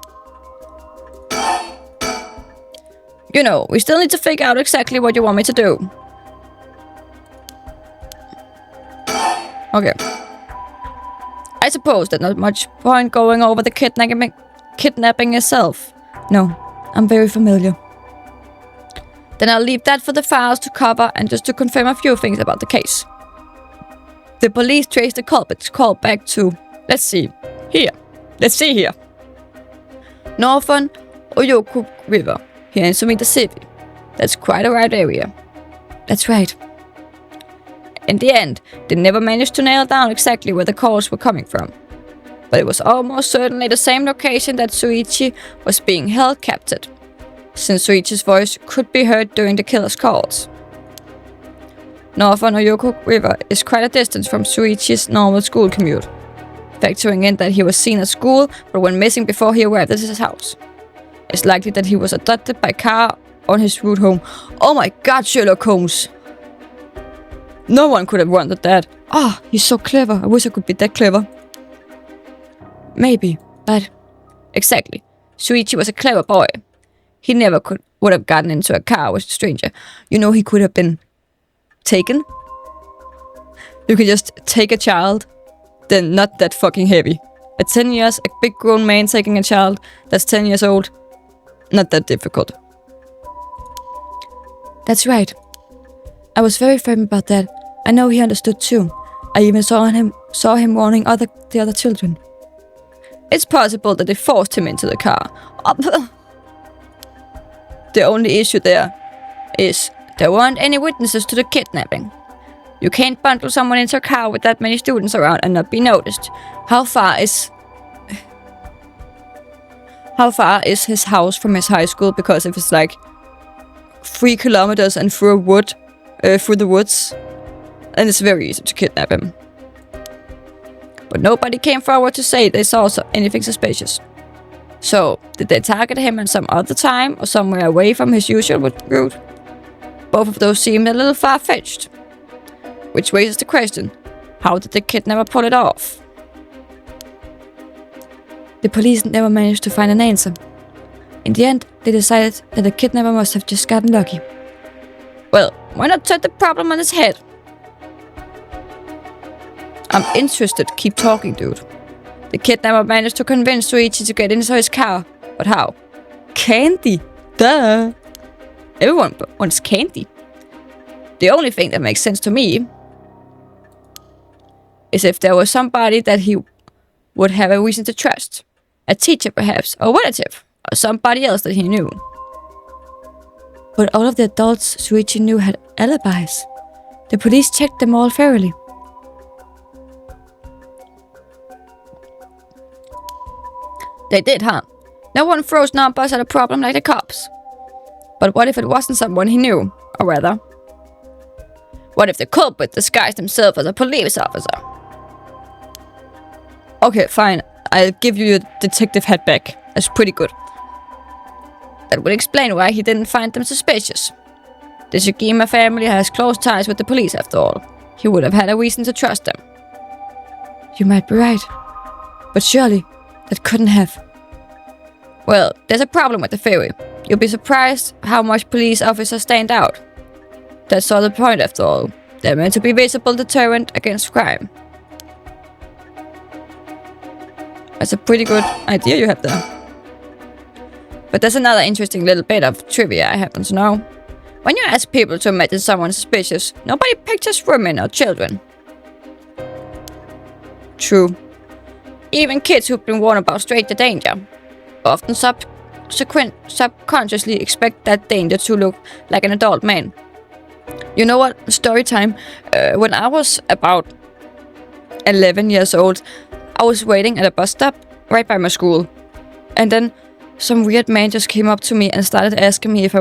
You know, we still need to figure out exactly what you want me to do. Okay. I suppose there's not much point going over the kidnapping itself. No, I'm very familiar. Then I'll leave that for the files to cover and just to confirm a few things about the case. The police traced the culprit's call back to, let's see here. Northern Oyoko River, here in Sumida City. That's quite a wide area. That's right. In the end, they never managed to nail down exactly where the calls were coming from. But it was almost certainly the same location that Shuichi was being held captive, since Shuichi's voice could be heard during the killer's calls. Northern Oyoko River is quite a distance from Shuichi's normal school commute, factoring in that he was seen at school but went missing before he arrived at his house. It's likely that he was abducted by car on his route home. Oh my god, Sherlock Holmes! No one could have wondered that. Ah, he's so clever. I wish I could be that clever. Maybe, but... Exactly. Shuichi was a clever boy. He never would have gotten into a car with a stranger. You know, he could have been taken. You can just take a child, then not that fucking heavy. At 10 years, a big grown man taking a child that's 10 years old, not that difficult. That's right. I was very firm about that. I know he understood too. I even saw him warning the other children. It's possible that they forced him into the car. The only issue there is there weren't any witnesses to the kidnapping. You can't bundle someone into a car with that many students around and not be noticed. How far is his house from his high school? Because if it's like 3 kilometers and through the woods, then it's very easy to kidnap him. But nobody came forward to say they saw anything suspicious. So, did they target him at some other time or somewhere away from his usual route? Both of those seem a little far-fetched. Which raises the question, how did the kidnapper pull it off? The police never managed to find an answer. In the end, they decided that the kidnapper must have just gotten lucky. Well, why not turn the problem on its head? I'm interested. Keep talking, dude. The kidnapper managed to convince Shuichi to get into his car. But how? Candy. Duh. Everyone wants candy. The only thing that makes sense to me is if there was somebody that he would have a reason to trust. A teacher, perhaps, or a relative, or somebody else that he knew. But all of the adults Shuichi knew had alibis. The police checked them all thoroughly. They did, huh? No one throws numbers at a problem like the cops. But what if it wasn't someone he knew? Or rather, what if the culprit disguised himself as a police officer? Okay, fine. I'll give you your detective hat back. That's pretty good. That would explain why he didn't find them suspicious. The Shigima family has close ties with the police after all. He would have had a reason to trust them. You might be right. But surely, that couldn't have. Well, there's a problem with the theory. You'll be surprised how much police officers stand out. That's all the point after all. They're meant to be visible deterrent against crime. That's a pretty good idea you have there. But there's another interesting little bit of trivia I happen to know. When you ask people to imagine someone suspicious, nobody pictures women or children. True. Even kids who've been warned about stranger danger often subconsciously expect that danger to look like an adult man. You know what? Story time. When I was about 11 years old, I was waiting at a bus stop right by my school. And then some weird man just came up to me and started asking me if I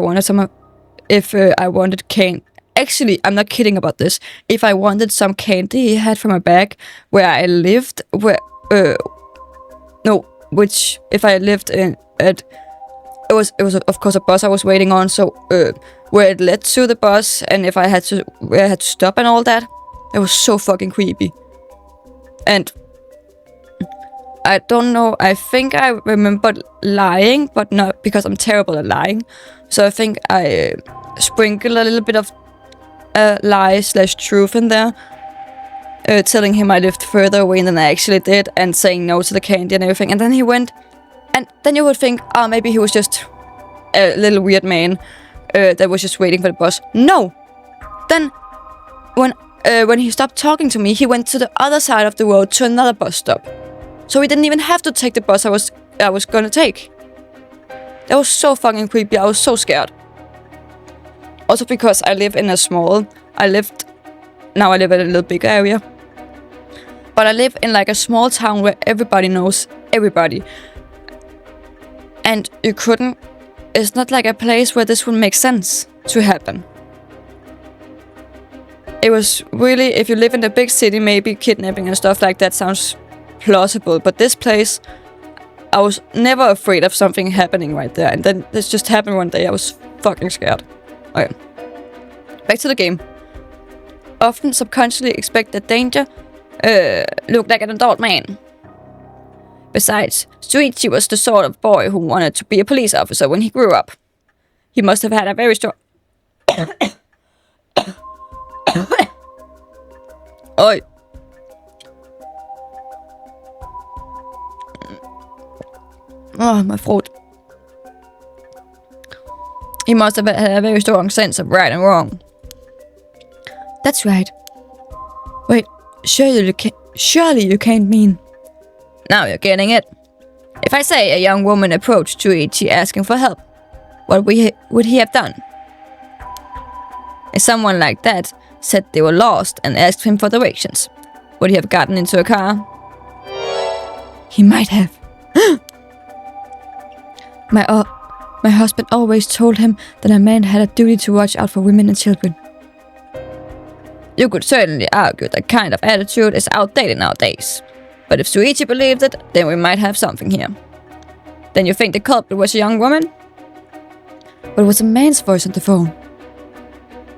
wanted candy. Actually, I'm not kidding about this. If I wanted some candy he had from a bag where I lived, if I lived it was of course a bus I was waiting on, so where it led to the bus and where I had to stop and all that. It was so fucking creepy. And I don't know, I think I remembered lying, but not because I'm terrible at lying. So I think I sprinkled a little bit of lie/truth in there, telling him I lived further away than I actually did, and saying no to the candy and everything. And then he went, and then you would think, maybe he was just a little weird man that was just waiting for the bus. No! Then, when he stopped talking to me, he went to the other side of the road to another bus stop. So he didn't even have to take the bus I was gonna take. That was so fucking creepy. I was so scared. Also because I live in a now I live in a little bigger area. But I live in like a small town where everybody knows everybody. And it's not like a place where this would make sense to happen. It was really, if you live in a big city, maybe kidnapping and stuff like that sounds plausible. But this place, I was never afraid of something happening right there. And then this just happened one day. I was fucking scared. Okay. Back to the game. Often subconsciously expect that danger looked like an adult man. Besides, Shuichi was the sort of boy who wanted to be a police officer when he grew up. He must have had a very strong... Oi. Oh, my throat. He must have had a very strong sense of right and wrong. That's right. Wait, surely you can't mean... Now you're getting it. If I say a young woman approached Shuichi asking for help, what would he have done? If someone like that said they were lost and asked him for directions, would he have gotten into a car? He might have. My husband always told him that a man had a duty to watch out for women and children. You could certainly argue that kind of attitude is outdated nowadays. But if Shuichi believed it, then we might have something here. Then you think the culprit was a young woman? But it was a man's voice on the phone.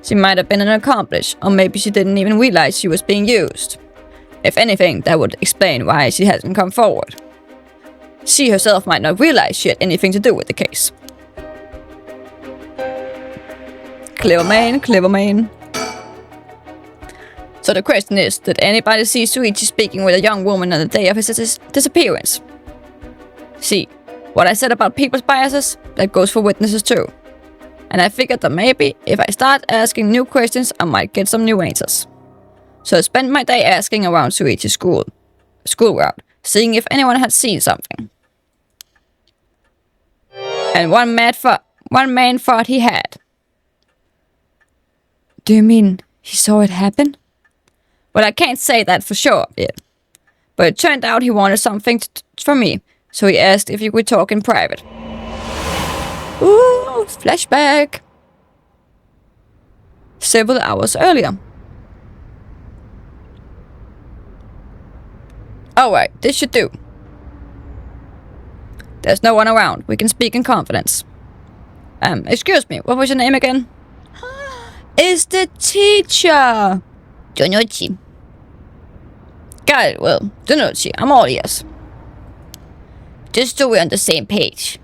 She might have been an accomplice, or maybe she didn't even realize she was being used. If anything, that would explain why she hasn't come forward. She herself might not realize she had anything to do with the case. Clever man, clever man. So the question is, did anybody see Shuichi speaking with a young woman on the day of his disappearance? See, what I said about people's biases, that goes for witnesses too. And I figured that maybe, if I start asking new questions, I might get some new answers. So I spent my day asking around Shuichi's school route, seeing if anyone had seen something. And one man thought he had. Do you mean he saw it happen? Well, I can't say that for sure yet. But it turned out he wanted something from me, so he asked if he could talk in private. Ooh, flashback. Several hours earlier. Alright, this should do. There's no one around. We can speak in confidence. Excuse me, what was your name again? It's the teacher! Junichi. Got it, well, Junichi, I'm all ears. Just so we're on the same page.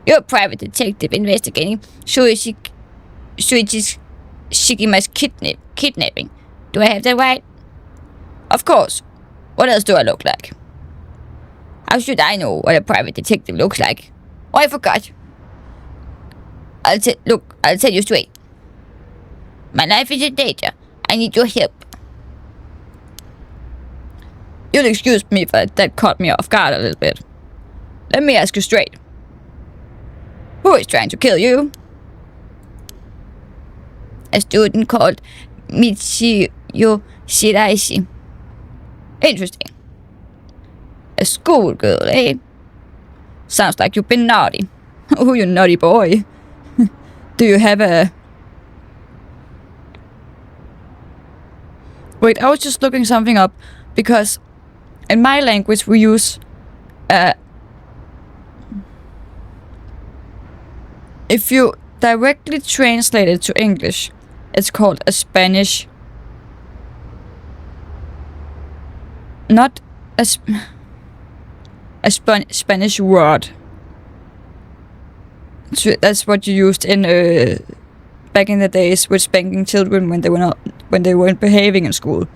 You're a private detective investigating Shuichi's Shigima's kidnapping. Do I have that right? Of course. What else do I look like? How should I know what a private detective looks like? Oh, I forgot. I'll tell you straight. My life is in danger. I need your help. You'll excuse me if that caught me off guard a little bit. Let me ask you straight. Who is trying to kill you? A student called Michiyo Shiraishi. Interesting. A schoolgirl, eh? Sounds like you've been naughty. Oh, you naughty boy. Do you have a... Wait, I was just looking something up because in my language we use if you directly translate it to English, it's called a Spanish, not a Spanish word. So that's what you used in back in the days with spanking children when they weren't behaving in school.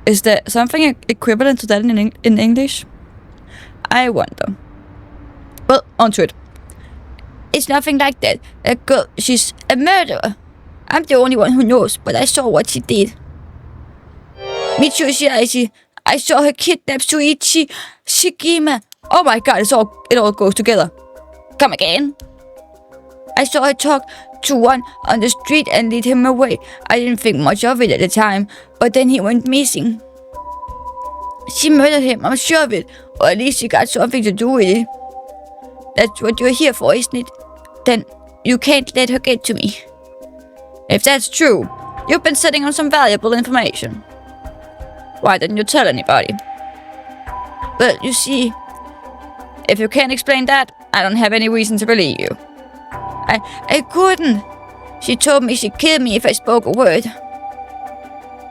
Is there something equivalent to that in English? I wonder. Well, onto it. It's nothing like that. That girl, she's a murderer. I'm the only one who knows, but I saw what she did. Michiyo Shiraishi, I saw her kidnap Shuichi Shigima. Oh my god, it all goes together. Come again. I saw her talk to one on the street and lead him away. I didn't think much of it at the time, but then he went missing. She murdered him, I'm sure of it. Or at least she got something to do with it. That's what you're here for, isn't it? Then you can't let her get to me. If that's true, you've been sitting on some valuable information. Why didn't you tell anybody? Well, you see, if you can't explain that, I don't have any reason to believe you. I couldn't. She told me she'd kill me if I spoke a word.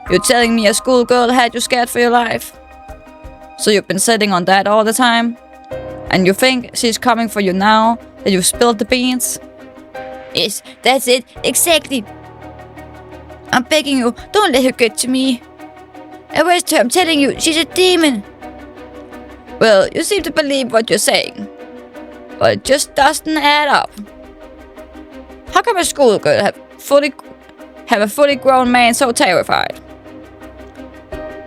You're telling me a schoolgirl had you scared for your life? So you've been sitting on that all the time? And you think she's coming for you now that you've spilled the beans? Yes, that's it, exactly. I'm begging you, don't let her get to me. Arrest her, I'm telling you, she's a demon. Well, you seem to believe what you're saying. But it just doesn't add up. How come a schoolgirl have a fully grown man so terrified?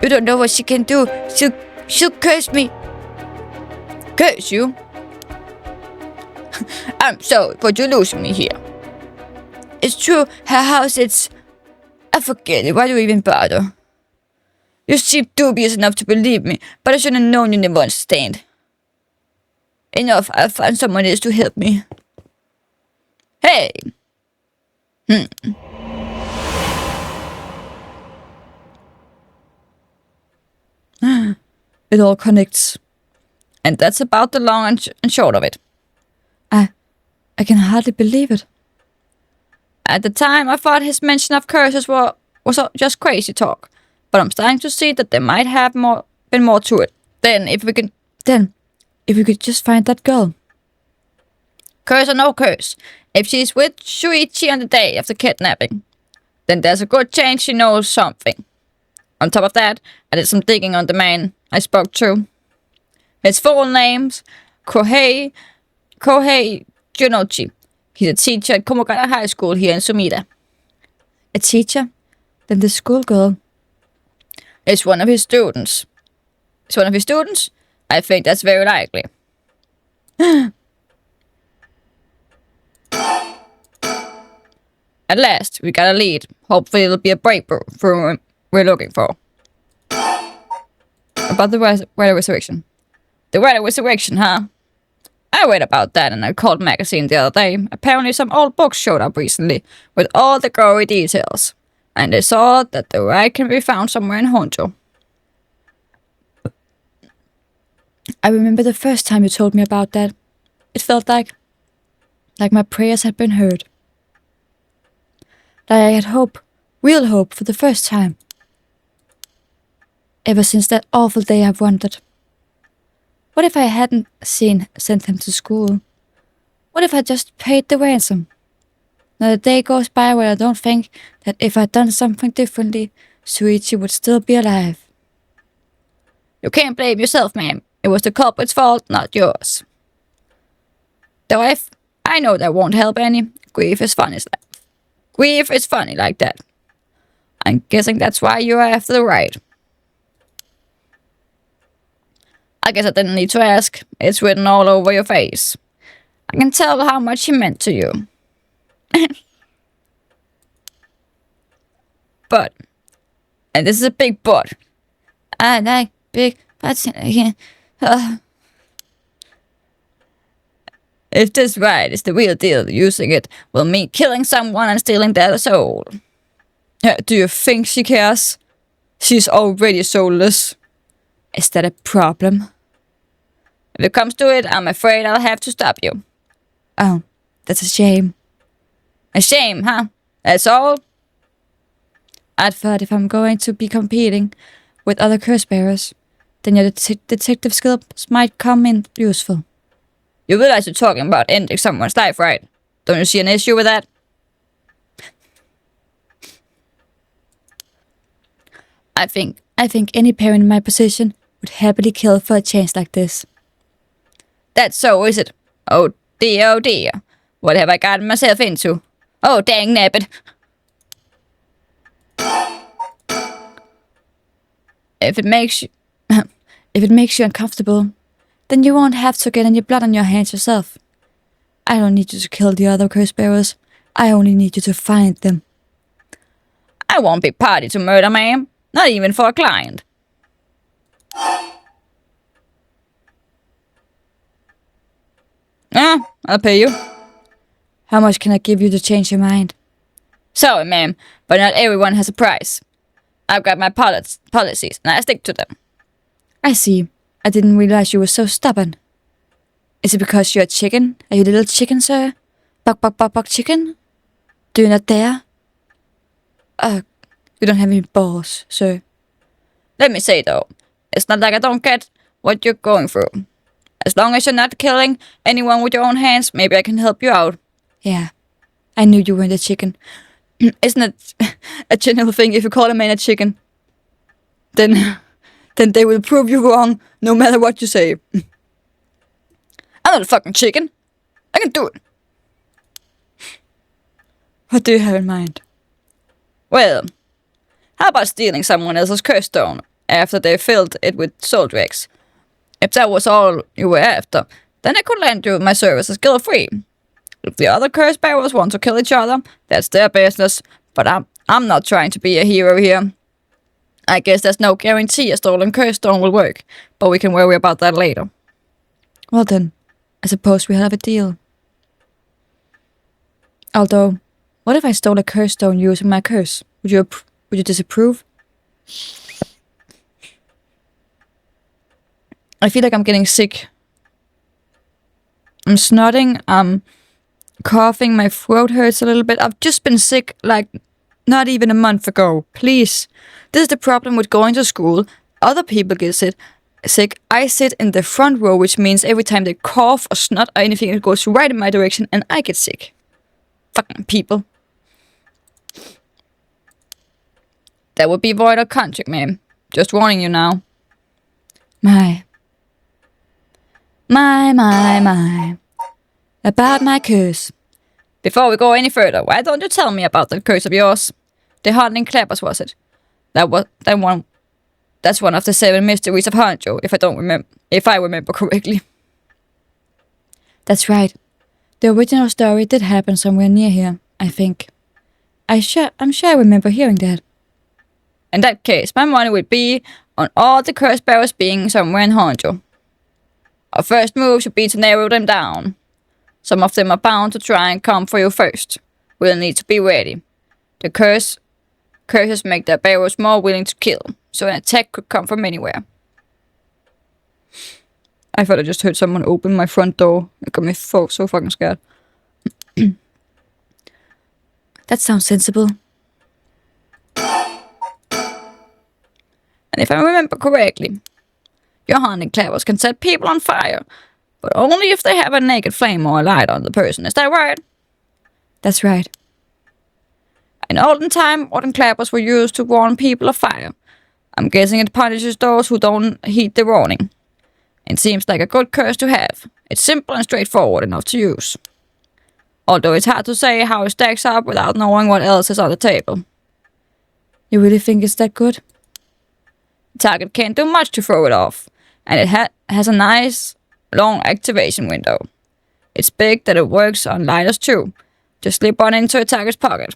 You don't know what she can do. She'll curse me. Curse you? I'm sorry, but you're losing me here. It's true, her house, I forget it, why do you even bother? You seem dubious enough to believe me, but I should have known you never understand. Enough, I'll find someone else to help me. Hey! It all connects. And that's about the long and short of it. I can hardly believe it. At the time, I thought his mention of curses was just crazy talk. But I'm starting to see that there might have been more to it. Then, if we could just find that girl. Curse or no curse, if she's with Shuichi on the day of the kidnapping, then there's a good chance she knows something. On top of that, I did some digging on the man I spoke to. His full name's Kohei Junochi. He's a teacher at Komogata High School here in Sumida. A teacher? Then the schoolgirl. It's one of his students. It's one of his students? I think that's very likely. At last, we got a lead. Hopefully it'll be a breakthrough for what we're looking for. About the weather resurrection. The weather resurrection, huh? I read about that in a cult magazine the other day. Apparently some old books showed up recently with all the gory details. And they saw that the rite can be found somewhere in Honjo. I remember the first time you told me about that. It felt like my prayers had been heard. Like I had hope, real hope for the first time. Ever since that awful day I've wondered. What if I hadn't sent them to school? What if I just paid the ransom? Not a day goes by where I don't think that if I'd done something differently, Suichi would still be alive. You can't blame yourself, ma'am. It was the culprit's fault, not yours. Though I know that won't help any. Grief is funny like that. I'm guessing that's why you're after the right. I guess I didn't need to ask. It's written all over your face. I can tell how much he meant to you. But, and this is a big but. I like big butts again. If this ride is the real deal, using it will mean killing someone and stealing their soul. Do you think she cares? She's already soulless. Is that a problem? If it comes to it, I'm afraid I'll have to stop you. Oh, that's a shame. A shame, huh? That's all? I thought if I'm going to be competing with other curse bearers, then your detective skills might come in useful. You realize you're talking about ending someone's life, right? Don't you see an issue with that? I think any parent in my position would happily kill for a chance like this. That's so, is it? Oh dear. What have I gotten myself into? Oh, dang nabbit. If it makes you uncomfortable, then you won't have to get any blood on your hands yourself. I don't need you to kill the other curse bearers. I only need you to find them. I won't be party to murder, ma'am. Not even for a client. I'll pay you. How much can I give you to change your mind? Sorry, ma'am, but not everyone has a price. I've got my policies, and I stick to them. I see. I didn't realize you were so stubborn. Is it because you're a chicken? Are you a little chicken, sir? Buck chicken? Do you not dare? You don't have any balls, sir. Let me say, though, it's not like I don't get what you're going through. As long as you're not killing anyone with your own hands, maybe I can help you out. Yeah, I knew you weren't a chicken. Isn't it a general thing if you call a man a chicken? Then they will prove you wrong no matter what you say. I'm not a fucking chicken. I can do it. What do you have in mind? Well, how about stealing someone else's curse stone after they filled it with soul dregs? If that was all you were after, then I could lend you my services guilt-free. If the other curse bearers want to kill each other, that's their business, but I'm not trying to be a hero here. I guess there's no guarantee a stolen curse stone will work, but we can worry about that later. Well then, I suppose we have a deal. Although, what if I stole a curse stone using my curse? Would you disapprove? I feel like I'm getting sick. I'm snotting, I'm coughing, my throat hurts a little bit. I've just been sick, like, not even a month ago. Please. This is the problem with going to school. Other people get sick. I sit in the front row, which means every time they cough or snot or anything, it goes right in my direction and I get sick. Fucking people. That would be void of contract, ma'am. Just warning you now. My. About my curse. Before we go any further, why don't you tell me about that curse of yours? The haunting clappers, was it? That's one of the 7 mysteries of Honjo, if I remember correctly. That's right. The original story did happen somewhere near here, I think. I'm sure I remember hearing that. In that case, my money would be on all the curse bearers being somewhere in Honjo. Our first move should be to narrow them down. Some of them are bound to try and come for you first. We'll need to be ready. The curses make their bearers more willing to kill, so an attack could come from anywhere. I thought I just heard someone open my front door. It got me so fucking scared. That sounds sensible. And if I remember correctly, your haunting clappers can set people on fire, but only if they have a naked flame or a light on the person. Is that right? That's right. In olden time, wooden clappers were used to warn people of fire. I'm guessing it punishes those who don't heed the warning. It seems like a good curse to have. It's simple and straightforward enough to use. Although it's hard to say how it stacks up without knowing what else is on the table. You really think it's that good? The target can't do much to throw it off, and it has a nice, long activation window. It's big that it works on lighters too. Just slip on into a target's pocket.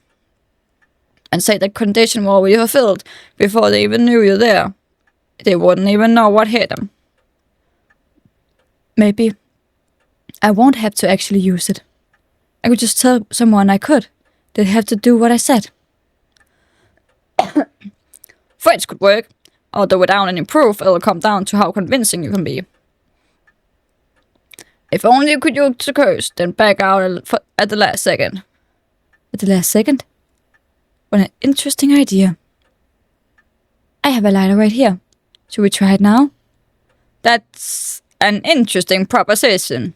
And say the condition will be fulfilled before they even knew you're there. They wouldn't even know what hit them. Maybe I won't have to actually use it. I could just tell someone I could. They'd have to do what I said. Threats could work, although without any proof, it'll come down to how convincing you can be. If only you could use the curse, then back out at the last second. At the last second? What an interesting idea. I have a lighter right here. Should we try it now? That's an interesting proposition.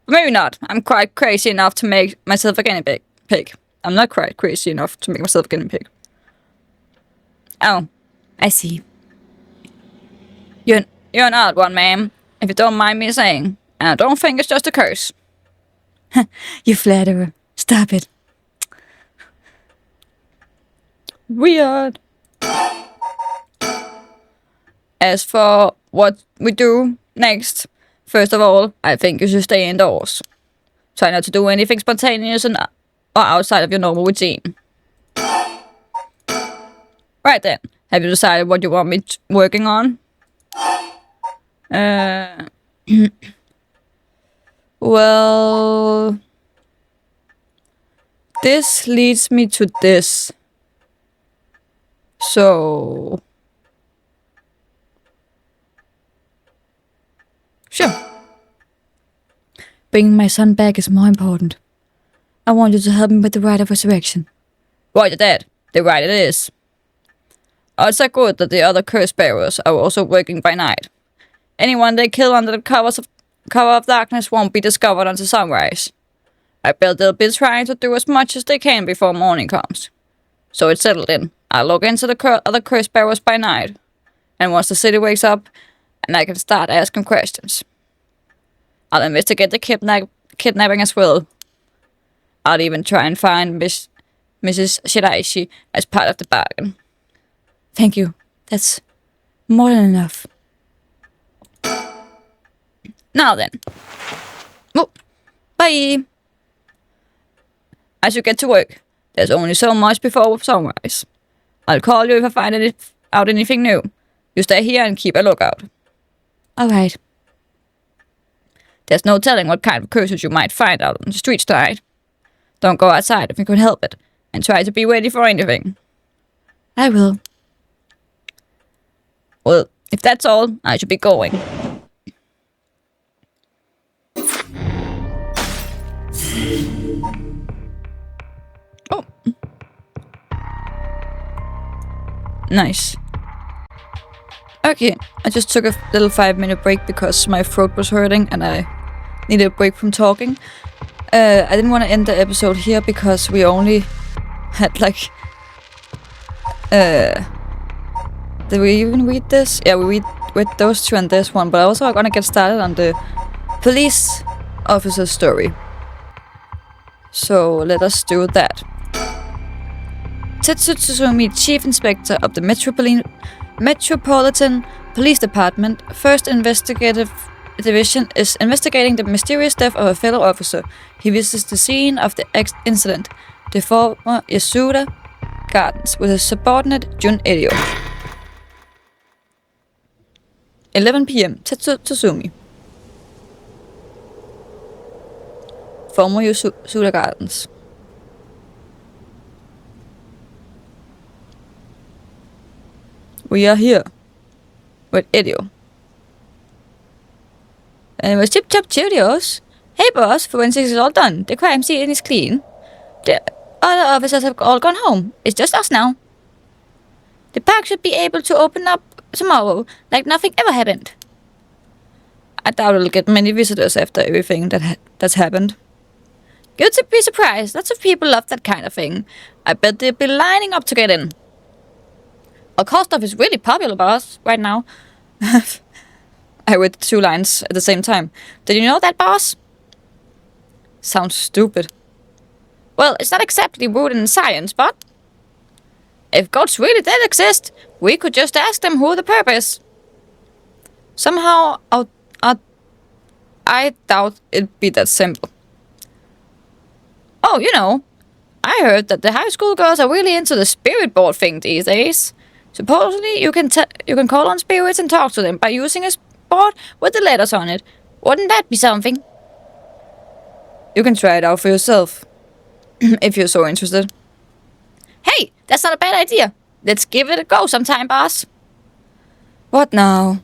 Maybe not. I'm quite crazy enough to make myself a guinea pig. I'm not quite crazy enough to make myself a guinea pig. Oh, I see. You're an odd one, ma'am, if you don't mind me saying. And I don't think it's just a curse. You flatterer. Stop it. Weird. As for what we do next, first of all, I think you should stay indoors. Try not to do anything spontaneous or outside of your normal routine. Right then, have you decided what you want me working on? Well, this leads me to this. So, sure. Bringing my son back is more important. I want you to help me with the rite of resurrection. Roger that. The rite it is. Odds are good that the other curse bearers are also working by night. Anyone they kill under the cover of darkness won't be discovered until sunrise. I bet they'll be trying to do as much as they can before morning comes. So it's settled in. I'll look into the other curse bearers by night. And once the city wakes up, and I can start asking questions. I'll investigate the kidnapping as well. I'll even try and find Mrs. Shiraishi as part of the bargain. Thank you. That's more than enough. Now then. Oh, bye. I should get to work. There's only so much before sunrise. I'll call you if I find out anything new. You stay here and keep a lookout. Alright. There's no telling what kind of curses you might find out on the streets tonight. Don't go outside if you can help it, and try to be ready for anything. I will. Well, if that's all, I should be going. Oh. Nice. Okay, I just took a little 5-minute break because my throat was hurting and I needed a break from talking. I didn't want to end the episode here because we only had like... Did we even read this? Yeah, we read those two and this one, but I also gonna get started on the police officer's story. So let us do that. Tetsu Tsusumi, Chief Inspector of the Metropolitan Police Department, 1st Investigative Division, is investigating the mysterious death of a fellow officer. He visits the scene of the incident, the former Yasuda Gardens, with his subordinate Jun Edio. 11 p.m. Tetsu Tsusumi. Former Yasuda Gardens. We are here with Edio. And it was Chip Chop Cheerios. Hey boss, forensics is all done. The crime scene is clean. The other officers have all gone home. It's just us now. The park should be able to open up tomorrow like nothing ever happened. I doubt it'll get many visitors after everything that's happened. You'd be surprised. Lots of people love that kind of thing. I bet they'd be lining up to get in. Our car stuff is really popular, boss, right now. I read 2 lines at the same time. Did you know that, boss? Sounds stupid. Well, it's not exactly rooted in science, but if gods really did exist, we could just ask them who the perp is. Somehow, I doubt it'd be that simple. Oh, you know, I heard that the high school girls are really into the spirit board thing these days. Supposedly, you can call on spirits and talk to them by using a board with the letters on it. Wouldn't that be something? You can try it out for yourself, if you're so interested. Hey, that's not a bad idea. Let's give it a go sometime, boss. What now?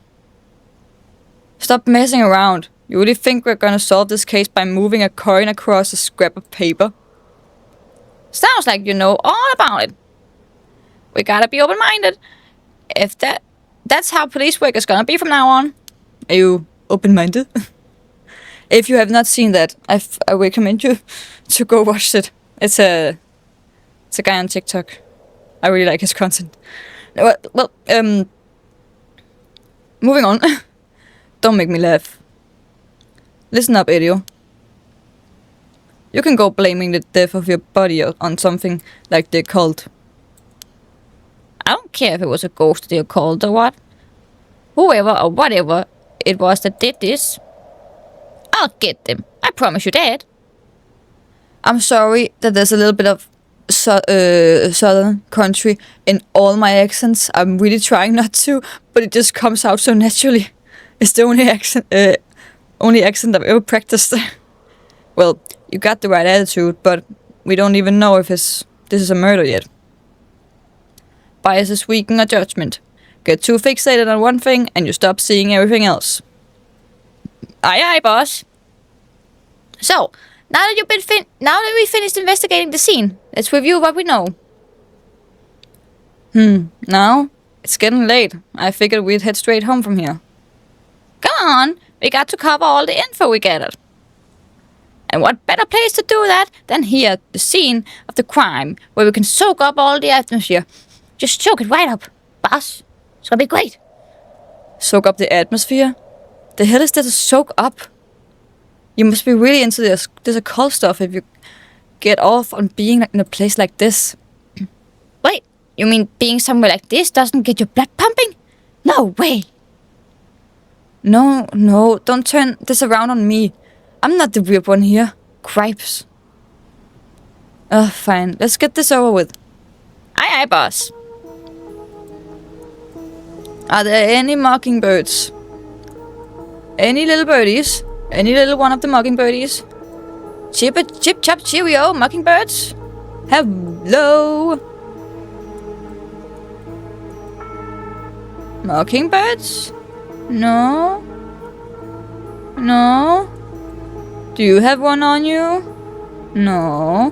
Stop messing around. You really think we're gonna solve this case by moving a coin across a scrap of paper? Sounds like you know all about it. We gotta be open-minded. If that's how police work is gonna be from now on. Are you open-minded? If you have not seen that, I recommend you to go watch it. It's a guy on TikTok. I really like his content. Well, moving on. Don't make me laugh. Listen up, Edio. You can go blaming the death of your body on something like the occult. I don't care if it was a ghost of the occult or what. Whoever or whatever it was that did this, I'll get them. I promise you that. I'm sorry that there's a little bit of southern country in all my accents. I'm really trying not to, but it just comes out so naturally. It's the only accent I've ever practiced. Well, you got the right attitude, but we don't even know if this is a murder yet. Biases weaken our judgment. Get too fixated on one thing and you stop seeing everything else. Aye, boss. So, now that we finished investigating the scene, let's review what we know. Now? It's getting late. I figured we'd head straight home from here. Come on, we got to cover all the info we gathered. And what better place to do that than here at the scene of the crime, where we can soak up all the atmosphere. Just soak it right up, boss. It's gonna be great. Soak up the atmosphere? The hell is that to soak up? You must be really into this occult stuff if you get off on being in a place like this. Wait, you mean being somewhere like this doesn't get your blood pumping? No way. No, don't turn this around on me. I'm not the weird one here. Cripes. Fine. Let's get this over with. Aye, boss. Are there any mockingbirds? Any little birdies? Any little one of the mockingbirdies? Chip, chop, cheerio, mockingbirds. Hello? Mockingbirds? No? Do you have one on you? No.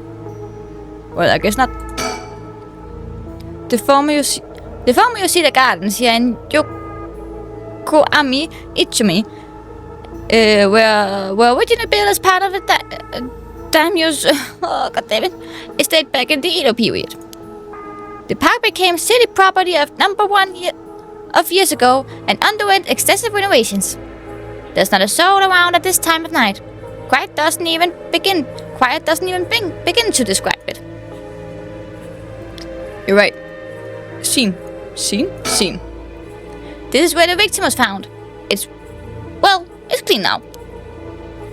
Well, I guess not. The former you see the gardens here in Yokohama, Ichimi, were originally built as part of the daimyo's estate back in the Edo period. The park became city property of years ago and underwent extensive renovations. There's not a soul around at this time of night. Quiet doesn't even begin to describe it. You're right. Scene. This is where the victim was found. It's clean now.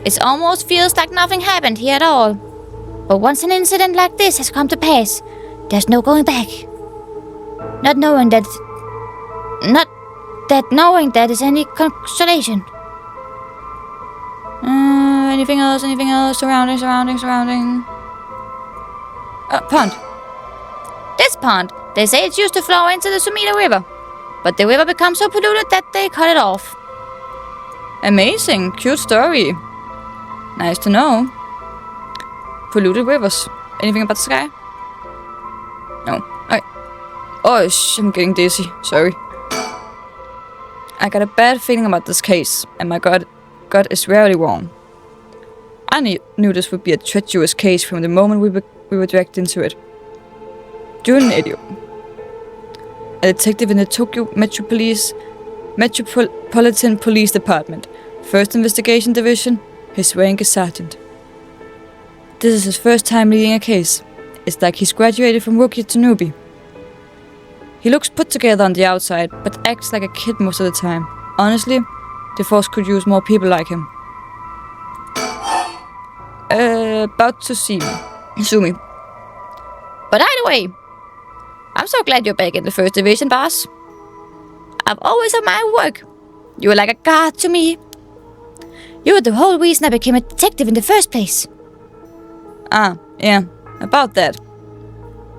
It almost feels like nothing happened here at all. But once an incident like this has come to pass, there's no going back. Not knowing that is any consolation. Anything else? Surrounding. Pond. This pond, they say it's used to flow into the Sumida River. But the river becomes so polluted that they cut it off. Amazing. Cute story. Nice to know. Polluted rivers. Anything about this guy? No. Oh, I'm getting dizzy. Sorry. I got a bad feeling about this case, and my gut is rarely wrong. knew this would be a treacherous case from the moment we were dragged into it. You're an idiot. A detective in the Tokyo Metropolitan Police Department, 1st Investigation Division. His rank is sergeant. This is his first time leading a case. It's like he's graduated from rookie to newbie. He looks put together on the outside, but acts like a kid most of the time. Honestly, the force could use more people like him. About to see me. But either way, I'm so glad you're back in the 1st Division, boss. I've always admired work. You were like a god to me. You were the whole reason I became a detective in the first place. Yeah, about that.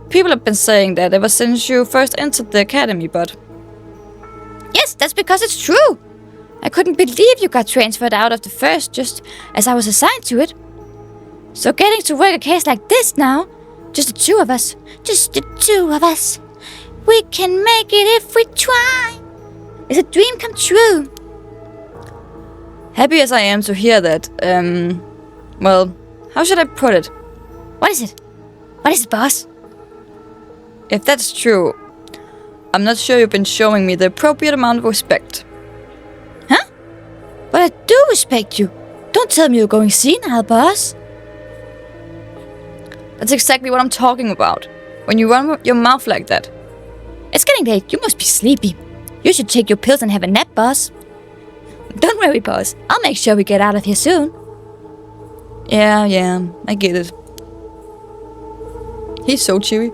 People have been saying that ever since you first entered the academy, but... Yes, that's because it's true. I couldn't believe you got transferred out of the 1st just as I was assigned to it. So getting to work a case like this now, just the two of us, we can make it if we try. It's a dream come true. Happy as I am to hear that, well, how should I put it? What is it? What is it, boss? If that's true, I'm not sure you've been showing me the appropriate amount of respect. Huh? But I do respect you. Don't tell me you're going senile, boss. That's exactly what I'm talking about. When you run your mouth like that. It's getting late. You must be sleepy. You should take your pills and have a nap, boss. Don't worry, boss. I'll make sure we get out of here soon. Yeah, I get it. He's so cheery.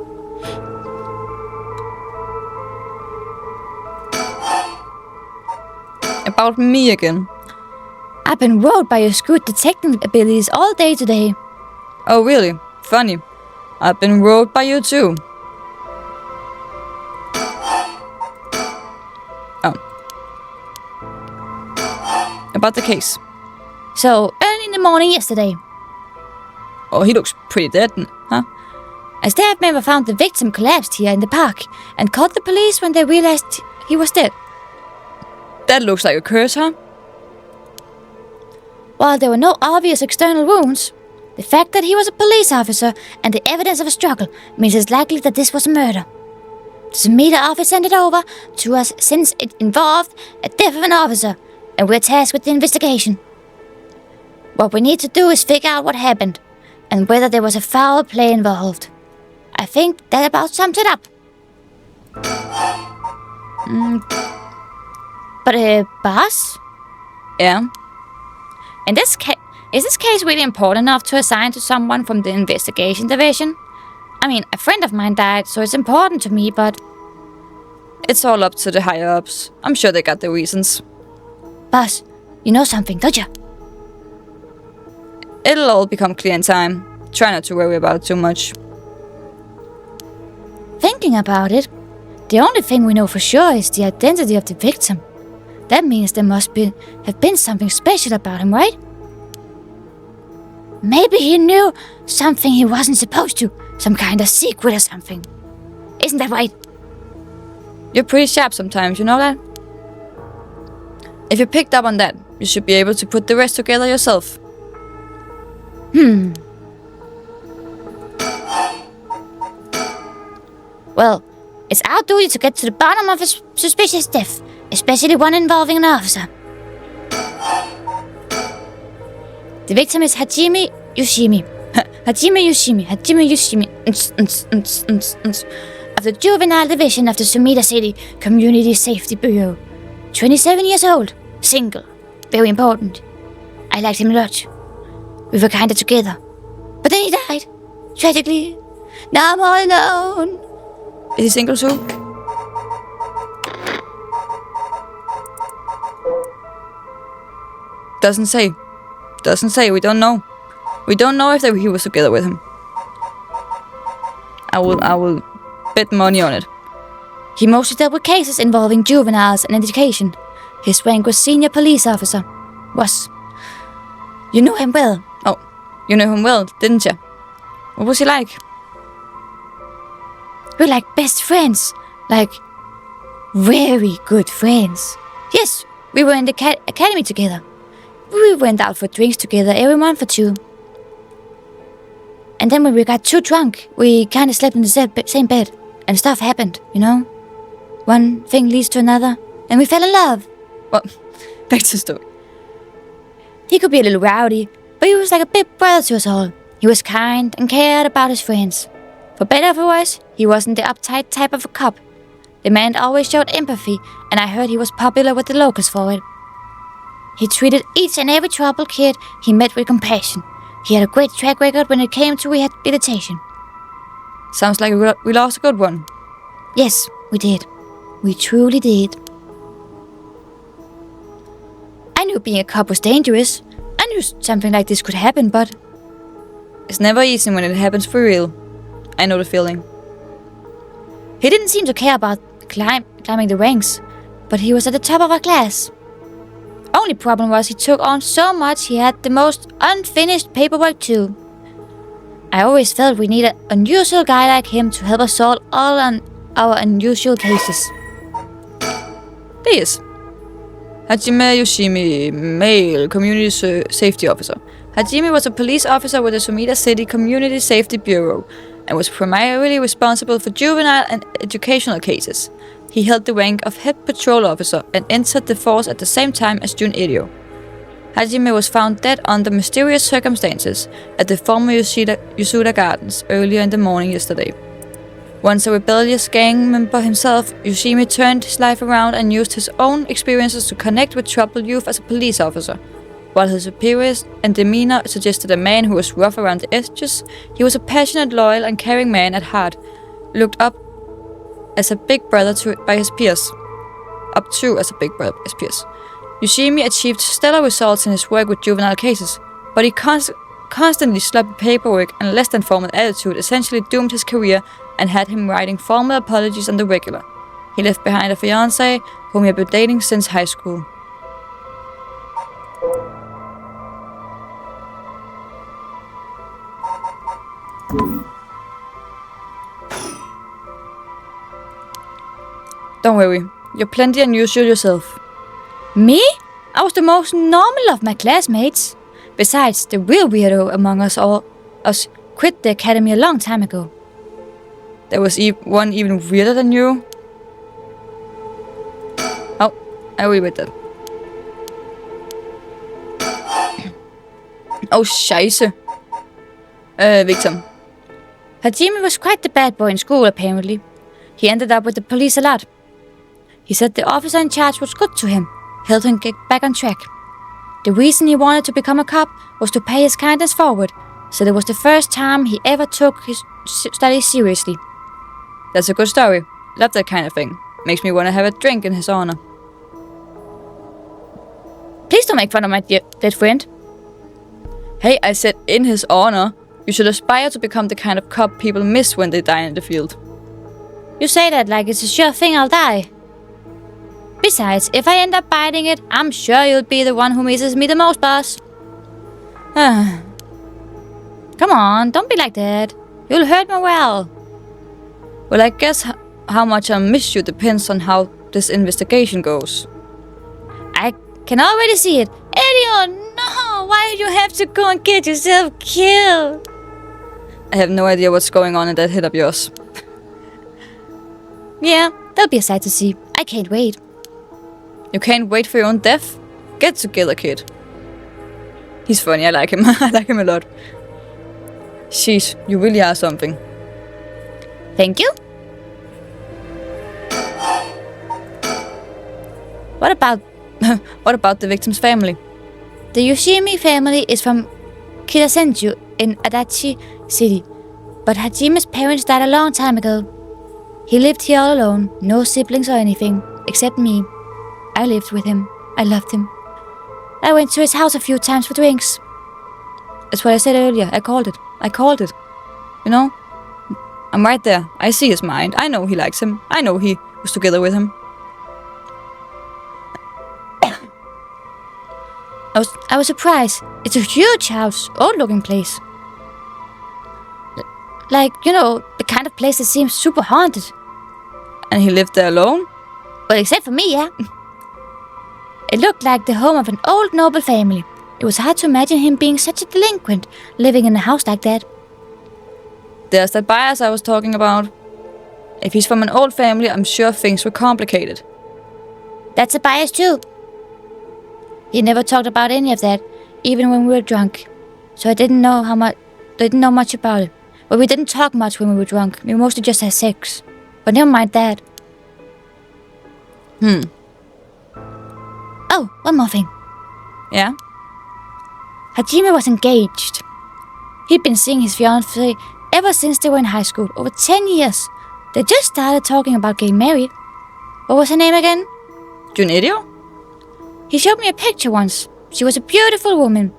About me again. I've been wowed by your good detecting abilities all day today. Oh, really? Funny. I've been wowed by you too. Oh. About the case. So, early in the morning yesterday. Oh, he looks pretty dead, huh? A staff member found the victim collapsed here in the park and called the police when they realized he was dead. That looks like a curse, huh? While there were no obvious external wounds, the fact that he was a police officer and the evidence of a struggle means it's likely that this was a murder. The Sumida office sent it over to us since it involved a death of an officer, and we're tasked with the investigation. What we need to do is figure out what happened, and whether there was a foul play involved. I think that about sums it up. But, boss? Yeah? Is this case really important enough to assign to someone from the investigation division? I mean, a friend of mine died, so it's important to me, but... It's all up to the higher-ups. I'm sure they got their reasons. Boss, you know something, don't you? It'll all become clear in time. Try not to worry about it too much. Thinking about it, the only thing we know for sure is the identity of the victim. That means there must have been something special about him, right? Maybe he knew something he wasn't supposed to. Some kind of secret or something. Isn't that right? You're pretty sharp sometimes, you know that? If you picked up on that, you should be able to put the rest together yourself. Well, it's our duty to get to the bottom of a suspicious death, especially one involving an officer. The victim is Hajime Yoshimi. Hajime Yoshimi. Of the Juvenile Division of the Sumida City Community Safety Bureau. 27 years old. Single. Very important. I liked him a lot. We were kinda together. But then he died. Tragically. Now I'm all alone. Is he single too? Doesn't say. We don't know. We don't know if he was together with him. I will bet money on it. He mostly dealt with cases involving juveniles and education. His rank was senior police officer. You know him well. Oh, you know him well, didn't you? What was he like? We're like best friends. Like, very good friends. Yes, we were in the academy together. We went out for drinks together every month or two. And then when we got too drunk, we kind of slept in the same bed. And stuff happened, you know? One thing leads to another. And we fell in love. Well, back to the story. He could be a little rowdy, but he was like a big brother to us all. He was kind and cared about his friends. For better or for worse, he wasn't the uptight type of a cop. The man always showed empathy, and I heard he was popular with the locals for it. He treated each and every troubled kid he met with compassion. He had a great track record when it came to rehabilitation. Sounds like we lost a good one. Yes, we did. We truly did. I knew being a cop was dangerous. I knew something like this could happen, but... It's never easy when it happens for real. I know the feeling. He didn't seem to care about climbing the ranks, but he was at the top of our class. Only problem was he took on so much he had the most unfinished paperwork too. I always felt we needed an unusual guy like him to help us solve all our unusual cases. This. Hajime Yoshimi, male community safety officer. Hajime was a police officer with the Sumida City Community Safety Bureau and was primarily responsible for juvenile and educational cases. He held the rank of head patrol officer and entered the force at the same time as Jun Erio. Hajime was found dead under mysterious circumstances at the former Yasuda Gardens earlier in the morning yesterday. Once a rebellious gang member himself, Yoshimi turned his life around and used his own experiences to connect with troubled youth as a police officer. While his appearance and demeanor suggested a man who was rough around the edges, he was a passionate, loyal, and caring man at heart, looked up as a big brother by his peers. Yoshimi achieved stellar results in his work with juvenile cases, but he constantly sloppy paperwork and less than formal attitude essentially doomed his career and had him writing formal apologies on the regular. He left behind a fiancée whom he had been dating since high school. Don't worry, you're plenty unusual yourself. Me? I was the most normal of my classmates. Besides, the real weirdo among us quit the academy a long time ago. There was one even weirder than you. Oh, I will read that. Oh, scheisse. Victim. Hajime was quite the bad boy in school, apparently. He ended up with the police a lot. He said the officer in charge was good to him, helped him get back on track. The reason he wanted to become a cop was to pay his kindness forward, so it was the first time he ever took his studies seriously. That's a good story. Love that kind of thing. Makes me want to have a drink in his honor. Please don't make fun of my dead friend. Hey, I said in his honor. You should aspire to become the kind of cop people miss when they die in the field. You say that like it's a sure thing I'll die. Besides, if I end up biting it, I'm sure you'll be the one who misses me the most, boss. Come on, don't be like that. You'll hurt me well. Well, I guess how much I miss you depends on how this investigation goes. I can already see it. Elio, no! Why did you have to go and get yourself killed? I have no idea what's going on in that head of yours. Yeah, that'll be a sight to see. I can't wait. You can't wait for your own death? Get together, kid. He's funny, I like him. I like him a lot. Sheesh, you really are something. Thank you. What about the victim's family? The Yoshimi family is from Kitasenju in Adachi City, but Hajime's parents died a long time ago. He lived here all alone, no siblings or anything, except me. I lived with him. I loved him. I went to his house a few times for drinks. That's what I said earlier. I called it. You know? I'm right there. I see his mind. I know he likes him. I know he was together with him. I was surprised. It's a huge house, old-looking place. Like, you know, the kind of place that seems super haunted. And he lived there alone? Well, except for me, yeah. It looked like the home of an old noble family. It was hard to imagine him being such a delinquent, living in a house like that. There's that bias I was talking about. If he's from an old family, I'm sure things were complicated. That's a bias too. He never talked about any of that, even when we were drunk. So I didn't know much about it. But we didn't talk much when we were drunk. We mostly just had sex. But never mind that. Oh, one more thing. Yeah? Hajime was engaged. He'd been seeing his fiancée ever since they were in high school, over 10 years. They just started talking about getting married. What was her name again? Junidio? He showed me a picture once. She was a beautiful woman.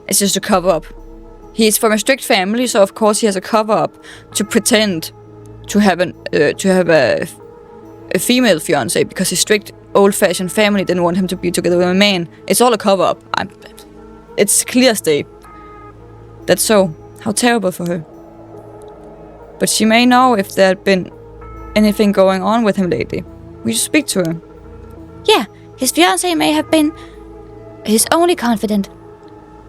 It's just a cover-up. He's from a strict family, so of course he has a cover-up to pretend to have a female fiancée because his strict old-fashioned family didn't want him to be together with a man. It's all a cover-up. It's clear as day. That's so. How terrible for her. But she may know if there had been anything going on with him lately. We should speak to her. Yeah, his fiancée may have been his only confidant.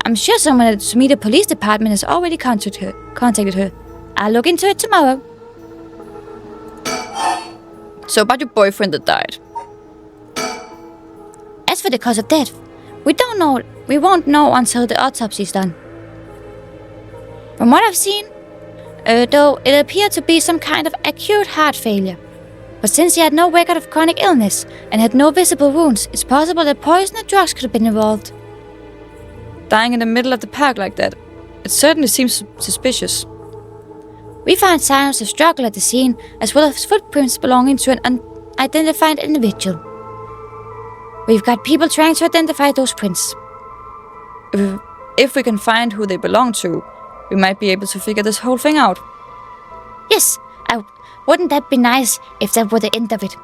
I'm sure someone at the Sumida Police Department has already contacted her. I'll look into it tomorrow. So about your boyfriend that died. As for the cause of death, we won't know until the autopsy's done. From what I've seen, though, it appeared to be some kind of acute heart failure. But since he had no record of chronic illness and had no visible wounds, it's possible that poison or drugs could have been involved. Dying in the middle of the park like that, it certainly seems suspicious. We found signs of struggle at the scene, as well as footprints belonging to an unidentified individual. We've got people trying to identify those prints. If we can find who they belong to, we might be able to figure this whole thing out. Yes, wouldn't that be nice if that were the end of it?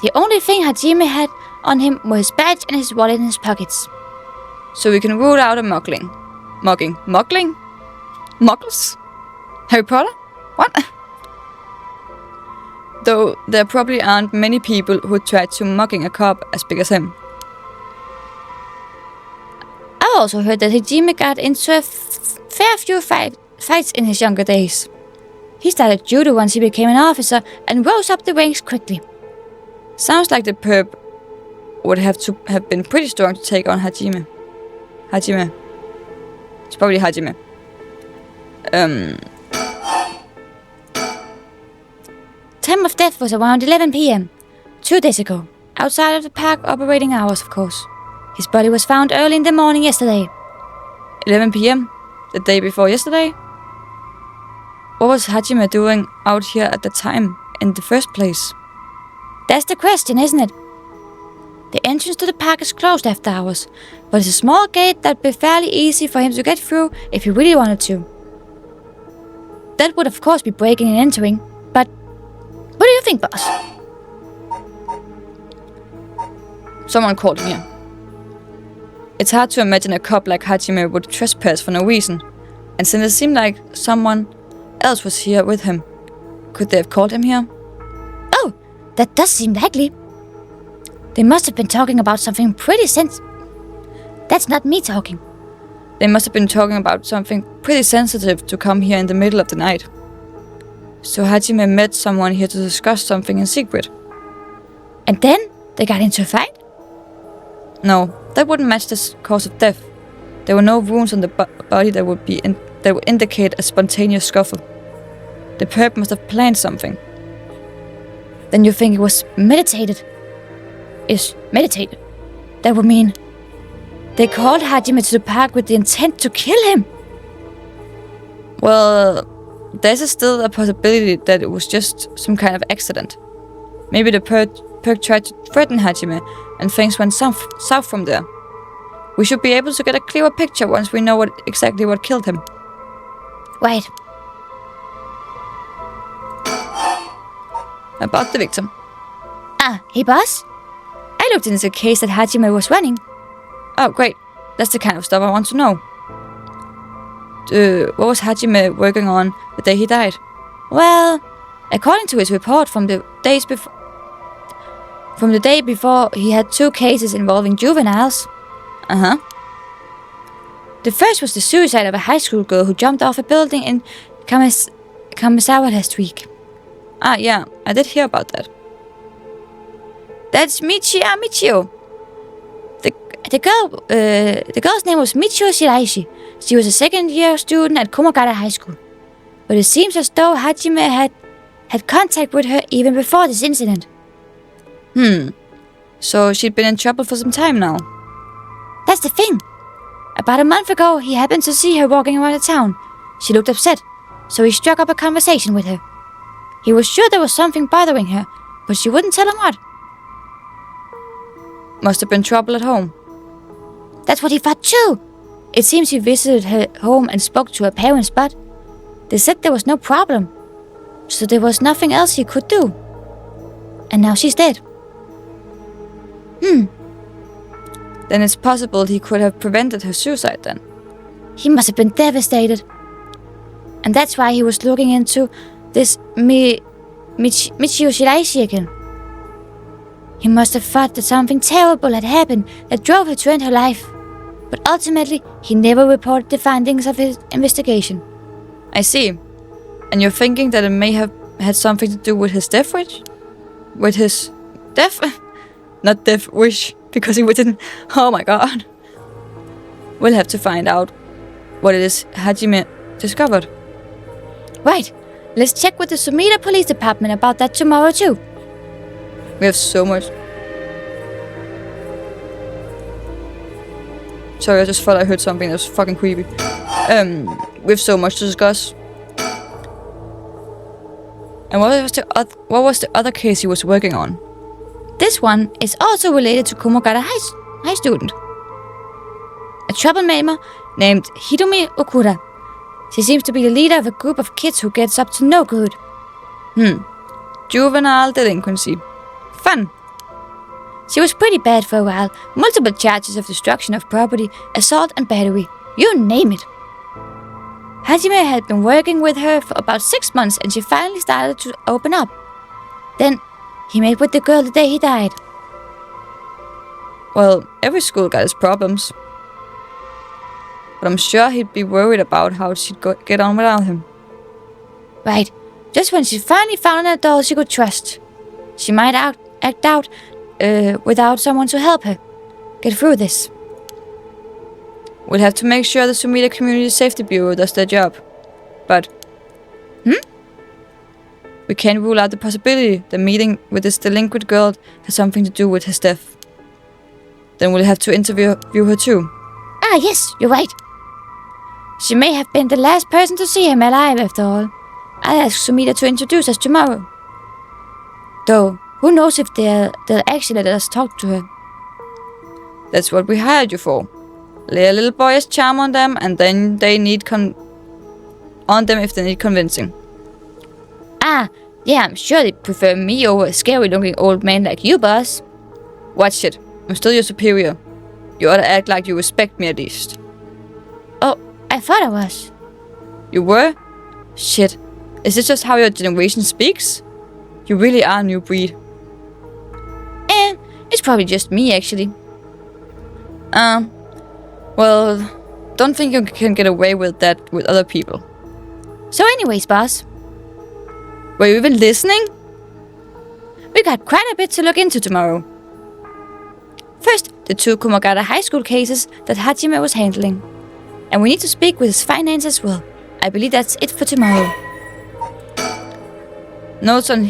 The only thing Hajime had on him were his badge and his wallet in his pockets. So we can rule out a mugging? Muggles? Harry Potter? What? Though there probably aren't many people who tried to mugging a cop as big as him. I also heard that Hajime got into a fair few fights in his younger days. He started judo once he became an officer and rose up the ranks quickly. Sounds like the perp would have to have been pretty strong to take on Hajime. It's probably Hajime. Time of death was around 11 p.m. 2 days ago, outside of the park operating hours, of course. His body was found early in the morning yesterday. 11 p.m? The day before yesterday? What was Hajime doing out here at the time in the first place? That's the question, isn't it? The entrance to the park is closed after hours, but it's a small gate that'd be fairly easy for him to get through if he really wanted to. That would of course be breaking and entering, but what do you think, boss? Someone called him here. It's hard to imagine a cop like Hajime would trespass for no reason, and since it seemed like someone else was here with him, could they have called him here? Oh, that does seem likely. They must have been talking about something pretty That's not me talking. They must have been talking about something pretty sensitive to come here in the middle of the night. So Hajime met someone here to discuss something in secret. And then they got into a fight? No, that wouldn't match the cause of death. There were no wounds on the body that would indicate a spontaneous scuffle. The perp must have planned something. Then you think it was meditated? Meditated? That would mean they called Hajime to the park with the intent to kill him. Well, there's still a possibility that it was just some kind of accident. Maybe the perp tried to threaten Hajime and things went south from there. We should be able to get a clearer picture once we know exactly what killed him. Right. About the victim. Hey boss? I looked into the case that Hajime was running. Oh, great. That's the kind of stuff I want to know. What was Hajime working on the day he died? Well, according to his report from the day before, he had 2 cases involving juveniles. The The first was the suicide of a high school girl who jumped off a building in Kamisawa last week. Ah, yeah, I did hear about that. That's Michio. The girl's name was Michio Shiraishi. She was a second-year student at Komogata High School. But it seems as though Hajime had contact with her even before this incident. So she'd been in trouble for some time now. That's the thing. About a month ago, he happened to see her walking around the town. She looked upset, so he struck up a conversation with her. He was sure there was something bothering her, but she wouldn't tell him what. Must have been trouble at home. That's what he thought too. It seems he visited her home and spoke to her parents, but they said there was no problem. So there was nothing else he could do. And now she's dead. Then it's possible he could have prevented her suicide then. He must have been devastated. And that's why he was looking into this Michio Shiraishi again. He must have thought that something terrible had happened that drove her to end her life. But ultimately, he never reported the findings of his investigation. I see. And you're thinking that it may have had something to do with his death wish? With his death? Not death wish, because he didn't. Oh my god. We'll have to find out what it is Hajime discovered. Right. Let's check with the Sumida Police Department about that tomorrow too. We have so much. Sorry, I just thought I heard something that was fucking creepy. We have so much to discuss. And what was the other case he was working on? This one is also related to Komogata High student. A troublemaker named Hitomi Okura. She seems to be the leader of a group of kids who gets up to no good. Juvenile delinquency. Fun. She was pretty bad for a while. Multiple charges of destruction of property, assault and battery. You name it. Hajime had been working with her for about 6 months and she finally started to open up. Then he met with the girl the day he died. Well, every school got its problems. But I'm sure he'd be worried about how she'd get on without him. Right. Just when she finally found an adult she could trust. She might act out without someone to help her get through this. We'll have to make sure the Sumida Community Safety Bureau does their job. But... we can't rule out the possibility the meeting with this delinquent girl has something to do with his death. Then we'll have to interview her too. Ah, yes, you're right. She may have been the last person to see him alive after all. I'll ask Sumida to introduce us tomorrow. Though, who knows if they'll actually let us talk to her. That's what we hired you for. Lay a little boyish charm on them, and then they need on them if they need convincing. Ah, yeah, I'm sure they prefer me over a scary-looking old man like you, boss. Watch it. I'm still your superior. You ought to act like you respect me at least. Oh, I thought I was. You were? Shit. Is this just how your generation speaks? You really are a new breed. It's probably just me, actually. Well, don't think you can get away with that with other people. So anyways, boss. Were you even listening? We got quite a bit to look into tomorrow. First, the 2 Komogata High School cases that Hajime was handling. And we need to speak with his finance as well. I believe that's it for tomorrow. Notes on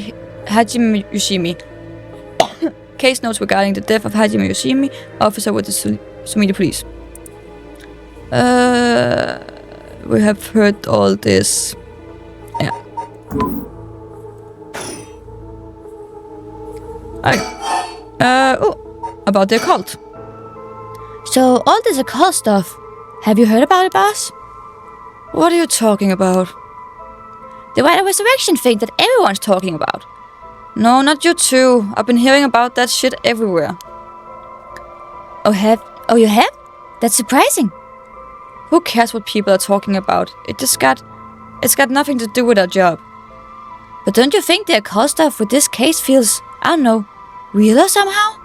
Hajime Yoshimi. Case notes regarding the death of Hajime Yoshimi, officer with the Sumida Police. We have heard all this. Yeah. About the occult. So, all this occult stuff, have you heard about it, boss? What are you talking about? The White Resurrection thing that everyone's talking about. No, not you too. I've been hearing about that shit everywhere. Oh, you have? That's surprising. Who cares what people are talking about? It's got nothing to do with our job. But don't you think the occult stuff with this case feels, I don't know, realer somehow?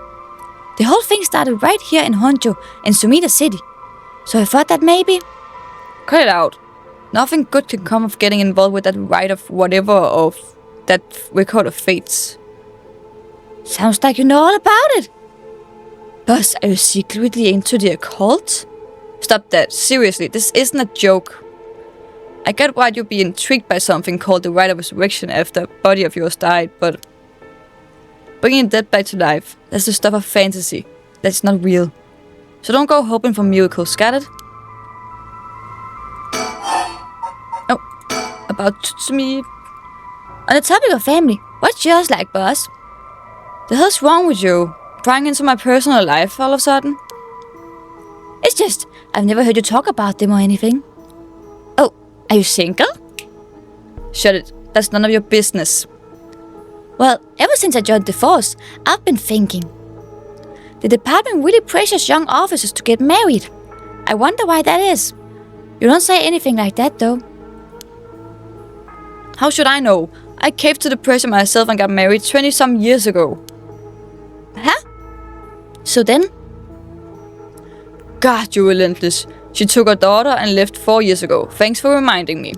The whole thing started right here in Honjo, in Sumida City. So I thought that maybe... Cut it out. Nothing good can come of getting involved with that rite of whatever of that record of fates. Sounds like you know all about it. Boss, are you secretly into the occult? Stop that. Seriously, this isn't a joke. I get why you'd be intrigued by something called the rite of resurrection after a body of yours died, but bringing dead back to life, that's the stuff of fantasy. That's not real. So don't go hoping for miracles, got it? Oh, about me. On the topic of family, what's yours like, boss? The hell's wrong with you? Prying into my personal life all of a sudden? It's just, I've never heard you talk about them or anything. Oh, are you single? Shut it. That's none of your business. Well, ever since I joined the force, I've been thinking. The department really pressures young officers to get married. I wonder why that is. You don't say anything like that, though. How should I know? I caved to the pressure myself and got married 20-some years ago. Huh? So then? God, you're relentless. She took her daughter and left 4 years ago. Thanks for reminding me.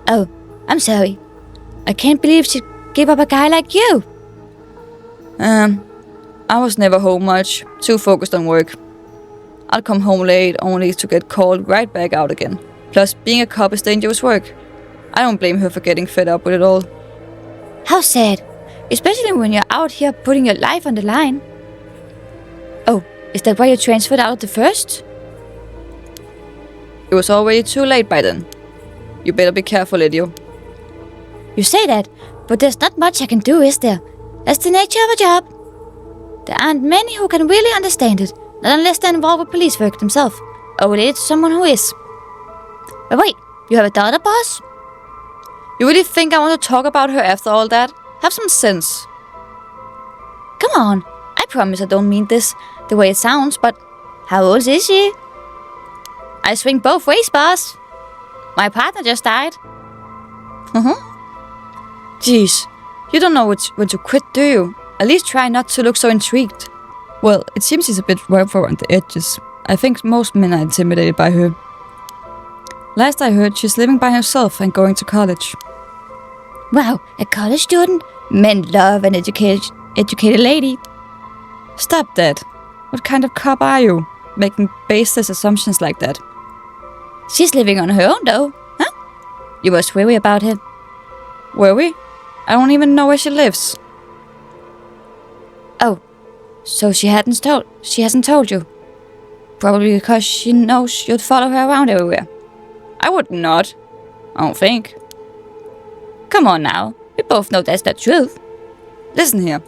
Oh, I'm sorry. I can't believe she'd give up a guy like you. I was never home much, too focused on work. I'd come home late only to get called right back out again. Plus, being a cop is dangerous work. I don't blame her for getting fed up with it all. How sad. Especially when you're out here putting your life on the line. Oh, is that why you transferred out of the first? It was already too late by then. You better be careful, Lydio. You say that, but there's not much I can do, is there? That's the nature of a job. There aren't many who can really understand it, not unless they're involved with police work themselves, or related to someone who is. But wait, you have a daughter, boss? You really think I want to talk about her after all that? Have some sense. Come on, I promise I don't mean this the way it sounds, but how old is she? I swing both ways, boss. My partner just died. Jeez, you don't know when to quit, do you? At least try not to look so intrigued. Well, it seems she's a bit rough around the edges. I think most men are intimidated by her. Last I heard, she's living by herself and going to college. Wow, a college student? Men love an educated lady. Stop that. What kind of cop are you? Making baseless assumptions like that. She's living on her own, though. Huh? You must worry about her. Worry? I don't even know where she lives. Oh, so she hasn't told you? Probably because she knows you'd follow her around everywhere. I would not. I don't think. Come on now. We both know that's the truth. Listen here.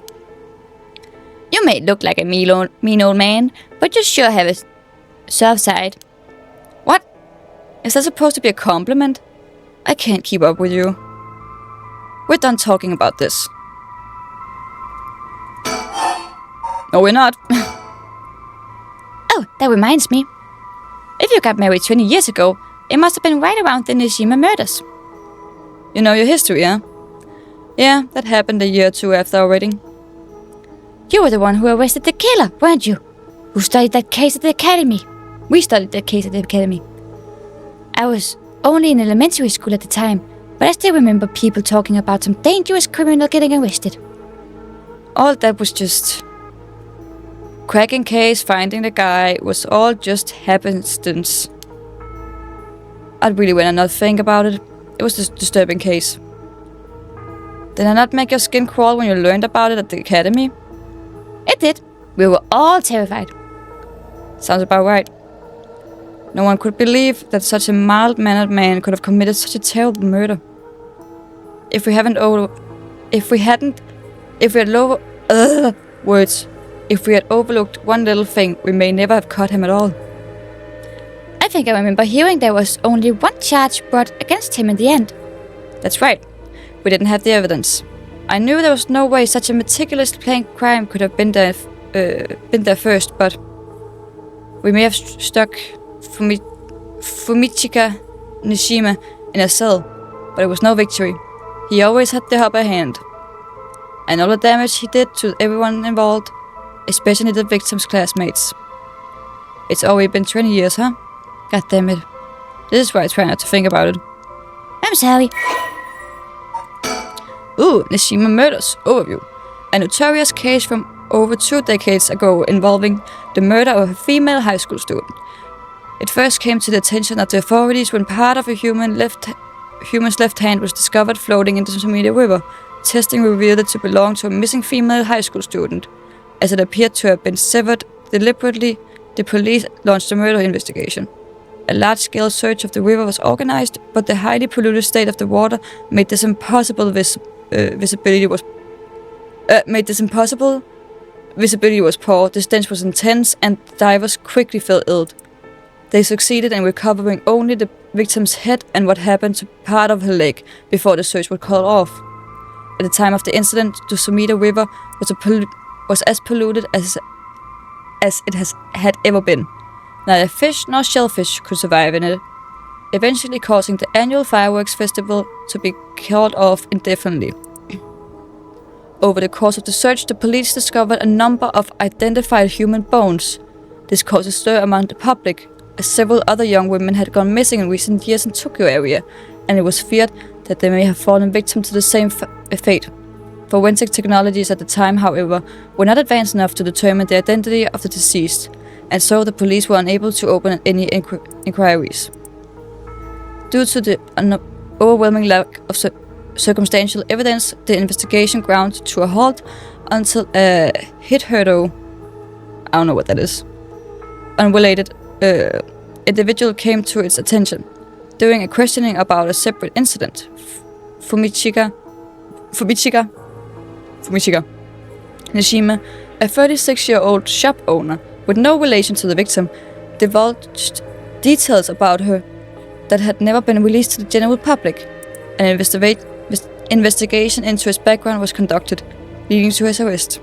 You may look like a mean old man, but you sure have a soft side. What? Is that supposed to be a compliment? I can't keep up with you. We're done talking about this. No, we're not. Oh, that reminds me. If you got married 20 years ago, it must have been right around the Nishima murders. You know your history, huh? Yeah, that happened a year or two after our wedding. You were the one who arrested the killer, weren't you? Who studied that case at the academy. We studied that case at the academy. I was only in elementary school at the time, but I still remember people talking about some dangerous criminal getting arrested. All that was just... cracking case, finding the guy, was all just happenstance. I'd really rather not think about it. It was a disturbing case. Did I not make your skin crawl when you learned about it at the academy? It did. We were all terrified. Sounds about right. No one could believe that such a mild-mannered man could have committed such a terrible murder. If we had overlooked one little thing, we may never have caught him at all. I think I remember hearing there was only one charge brought against him in the end. That's right. We didn't have the evidence. I knew there was no way such a meticulously planned crime could have been there first, but we may have stuck Fumichika Nishima in a cell, but it was no victory. He always had the upper hand. And all the damage he did to everyone involved, especially the victim's classmates. It's already been 20 years, huh? God damn it. This is why I try not to think about it. I'm sorry. Ooh, Nishima Murders. Overview. A notorious case from over 2 decades ago involving the murder of a female high school student. It first came to the attention of the authorities when part of a human's left hand was discovered floating in the Sumida River. Testing revealed it to belong to a missing female high school student. As it appeared to have been severed deliberately, the police launched a murder investigation. A large-scale search of the river was organized, but the highly polluted state of the water made this impossible. Visibility was poor, the stench was intense, and the divers quickly fell ill. They succeeded in recovering only the victim's head and what happened to part of her leg before the search was called off. At the time of the incident, the Sumida River was as polluted as it had ever been. Neither fish nor shellfish could survive in it, eventually causing the annual fireworks festival to be called off indefinitely. Over the course of the search, the police discovered a number of identified human bones. This caused a stir among the public, as several other young women had gone missing in recent years in Tokyo area, and it was feared that they may have fallen victim to the same fate. Forensic technologies at the time, however, were not advanced enough to determine the identity of the deceased, and so the police were unable to open any inquiries. Due to the overwhelming lack of circumstantial evidence, the investigation ground to a halt until a hitherto, I don't know what that is, unrelated individual came to its attention. During a questioning about a separate incident, Fumichika Nishima, a 36-year-old shop owner with no relation to the victim, divulged details about her that had never been released to the general public. An investigation into his background was conducted, leading to his arrest.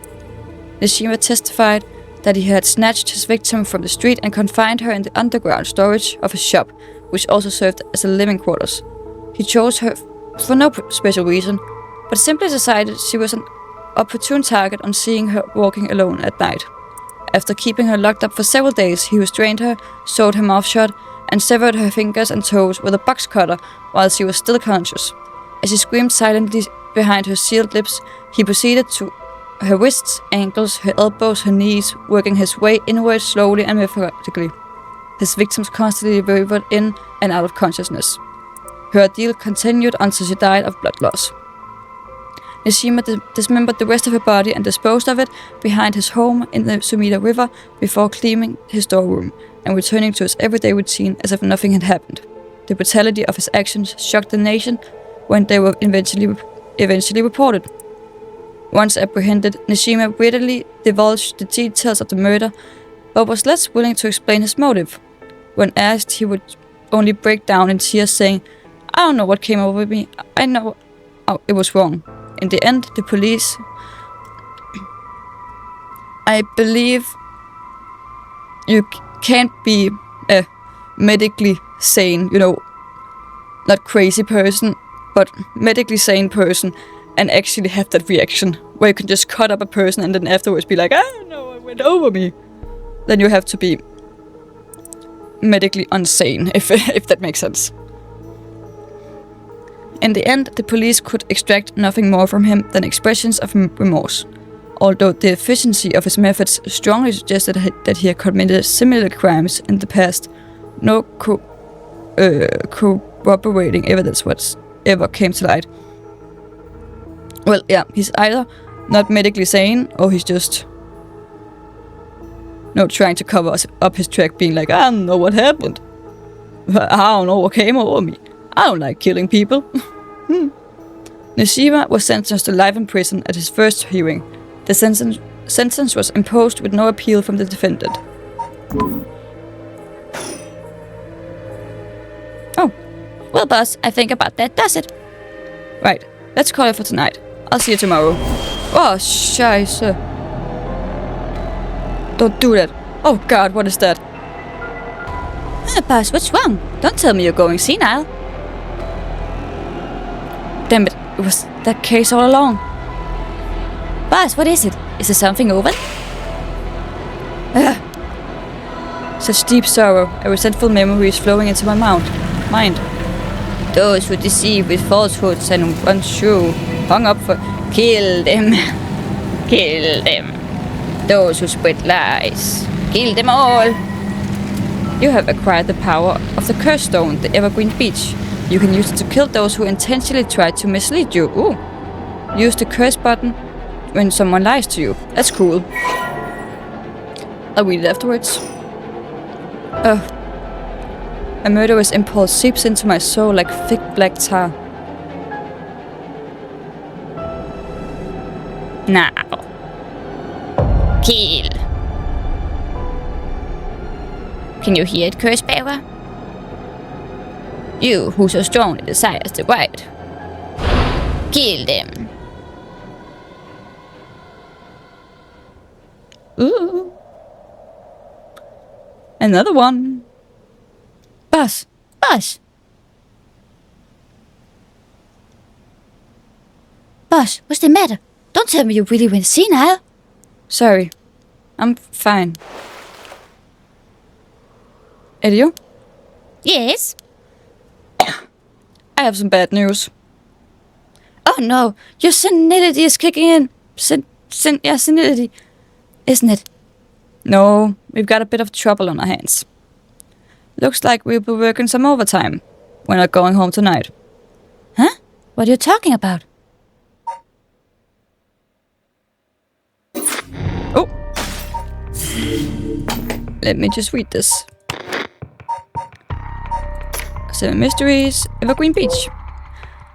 Nishima testified that he had snatched his victim from the street and confined her in the underground storage of his shop, which also served as a living quarters. He chose her for no special reason, but simply decided she was an opportune target on seeing her walking alone at night. After keeping her locked up for several days, he restrained her, sewed her mouth shut, and severed her fingers and toes with a box cutter while she was still conscious. As she screamed silently behind her sealed lips, he proceeded to her wrists, ankles, her elbows, her knees, working his way inward slowly and methodically. His victims constantly wavered in and out of consciousness. Her ordeal continued until she died of blood loss. Nishima dismembered the rest of her body and disposed of it behind his home in the Sumida River before cleaning his storeroom and returning to his everyday routine as if nothing had happened. The brutality of his actions shocked the nation when they were eventually reported. Once apprehended, Nishima readily divulged the details of the murder, but was less willing to explain his motive. When asked, he would only break down in tears, saying, "I don't know what came over me. I know it was wrong." In the end, the police... I believe you can't be a medically sane, not crazy person, but medically sane person and actually have that reaction where you can just cut up a person and then afterwards be like, "Ah, no, it went over me." Then you have to be medically insane, if that makes sense. In the end, the police could extract nothing more from him than expressions of remorse. Although the efficiency of his methods strongly suggested that he had committed similar crimes in the past, no corroborating evidence whatsoever came to light. Well, yeah, he's either not medically sane, or he's just trying to cover up his track, being like, "I don't know what happened. I don't know what came over me. I don't like killing people." Nishima was sentenced to life in prison at his first hearing. The sentence was imposed with no appeal from the defendant. Oh, well, boss, I think about that does it. Right, let's call it for tonight. I'll see you tomorrow. Oh, scheiße. Don't do that. Oh god, what is that? Boss, what's wrong? Don't tell me you're going senile. Damn it, it was that case all along. Boss, what is it? Is there something over? Such deep sorrow and resentful memories flowing into my mind. Those who deceive with falsehoods and untrue, hung up for... Kill them. Kill them. Those who spread lies. Kill them all. You have acquired the power of the curse stone, the evergreen beech. You can use it to kill those who intentionally try to mislead you. Ooh. Use the curse button when someone lies to you. That's cool. I'll read it afterwards. A murderous impulse seeps into my soul like thick black tar. Now. Kill. Can you hear it, curse bearer? You who so strongly desires the right. Kill them. Ooh. Another one. Boss. Boss. Boss, what's the matter? Don't tell me you really went senile. Sorry. I'm fine. Are you? Yes. I have some bad news. Oh no, your senility is kicking in. Senility, isn't it? No, we've got a bit of trouble on our hands. Looks like we'll be working some overtime. We're not going home tonight. Huh? What are you talking about? Oh! Let me just read this. 7 Mysteries, Evergreen Beach.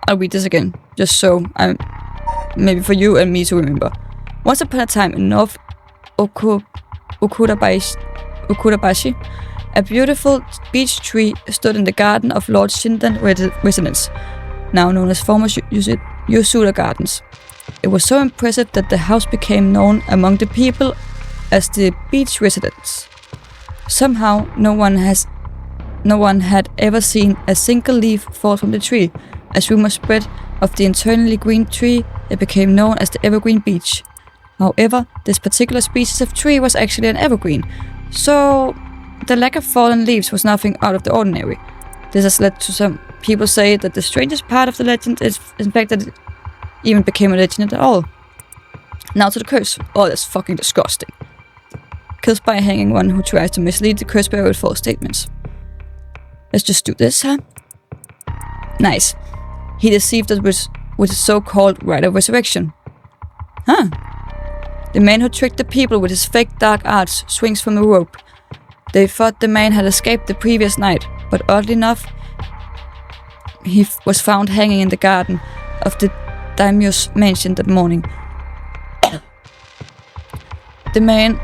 I'll read this again, just so maybe for you and me to remember. Once upon a time in North Okurabashi, a beautiful beech tree stood in the garden of Lord Shindan residence, now known as former Yosura Gardens. It was so impressive that the house became known among the people as the beech residence. Somehow, no one had ever seen a single leaf fall from the tree. As rumors spread of the eternally green tree, it became known as the evergreen beech. However, this particular species of tree was actually an evergreen, so the lack of fallen leaves was nothing out of the ordinary. This has led to some people say that the strangest part of the legend is in fact that it even became a legend at all. Now to the curse. Oh, that's fucking disgusting. Kills by hanging one who tries to mislead the curse bearer with false statements. Let's just do this, huh? Nice. He deceived us with his so-called right of resurrection. Huh. The man who tricked the people with his fake dark arts swings from a rope. They thought the man had escaped the previous night, but oddly enough, he was found hanging in the garden of the daimyo's mansion that morning. The man,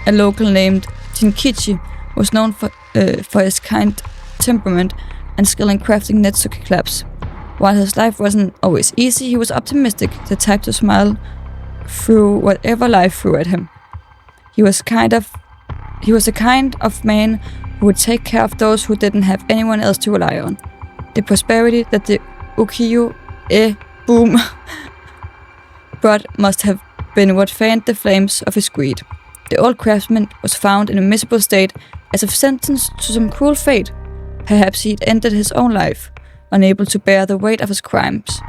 a local named Jinkichi, was known for his kind temperament and skill in crafting netsuke claps. While his life wasn't always easy, he was optimistic, the type to smile through whatever life threw at him. He was the kind of man who would take care of those who didn't have anyone else to rely on. The prosperity that the ukiyo-e boom brought must have been what fanned the flames of his greed. The old craftsman was found in a miserable state as if sentenced to some cruel fate. Perhaps he'd ended his own life, unable to bear the weight of his crimes.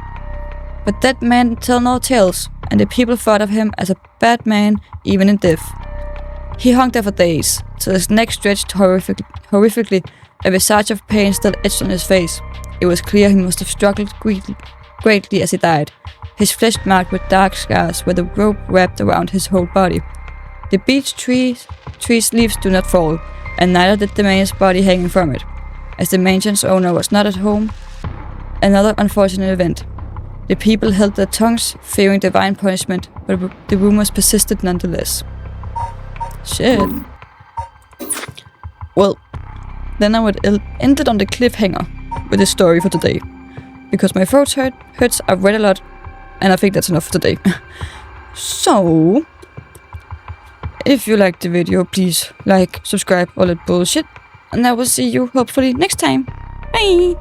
But that man tell no tales, and the people thought of him as a bad man even in death. He hung there for days, till his neck stretched horrifically, a visage of pain still etched on his face. It was clear he must have struggled greatly as he died, his flesh marked with dark scars where the rope wrapped around his whole body. The beech tree's leaves do not fall, and neither did the man's body hanging from it. As the mansion's owner was not at home, another unfortunate event. The people held their tongues, fearing divine punishment, but the rumors persisted nonetheless. Shit. Well, then I would end it on the cliffhanger with this story for today. Because my throat hurts, I've read a lot, and I think that's enough for today. So, if you liked the video, please like, subscribe, all that bullshit, and I will see you hopefully next time. Bye!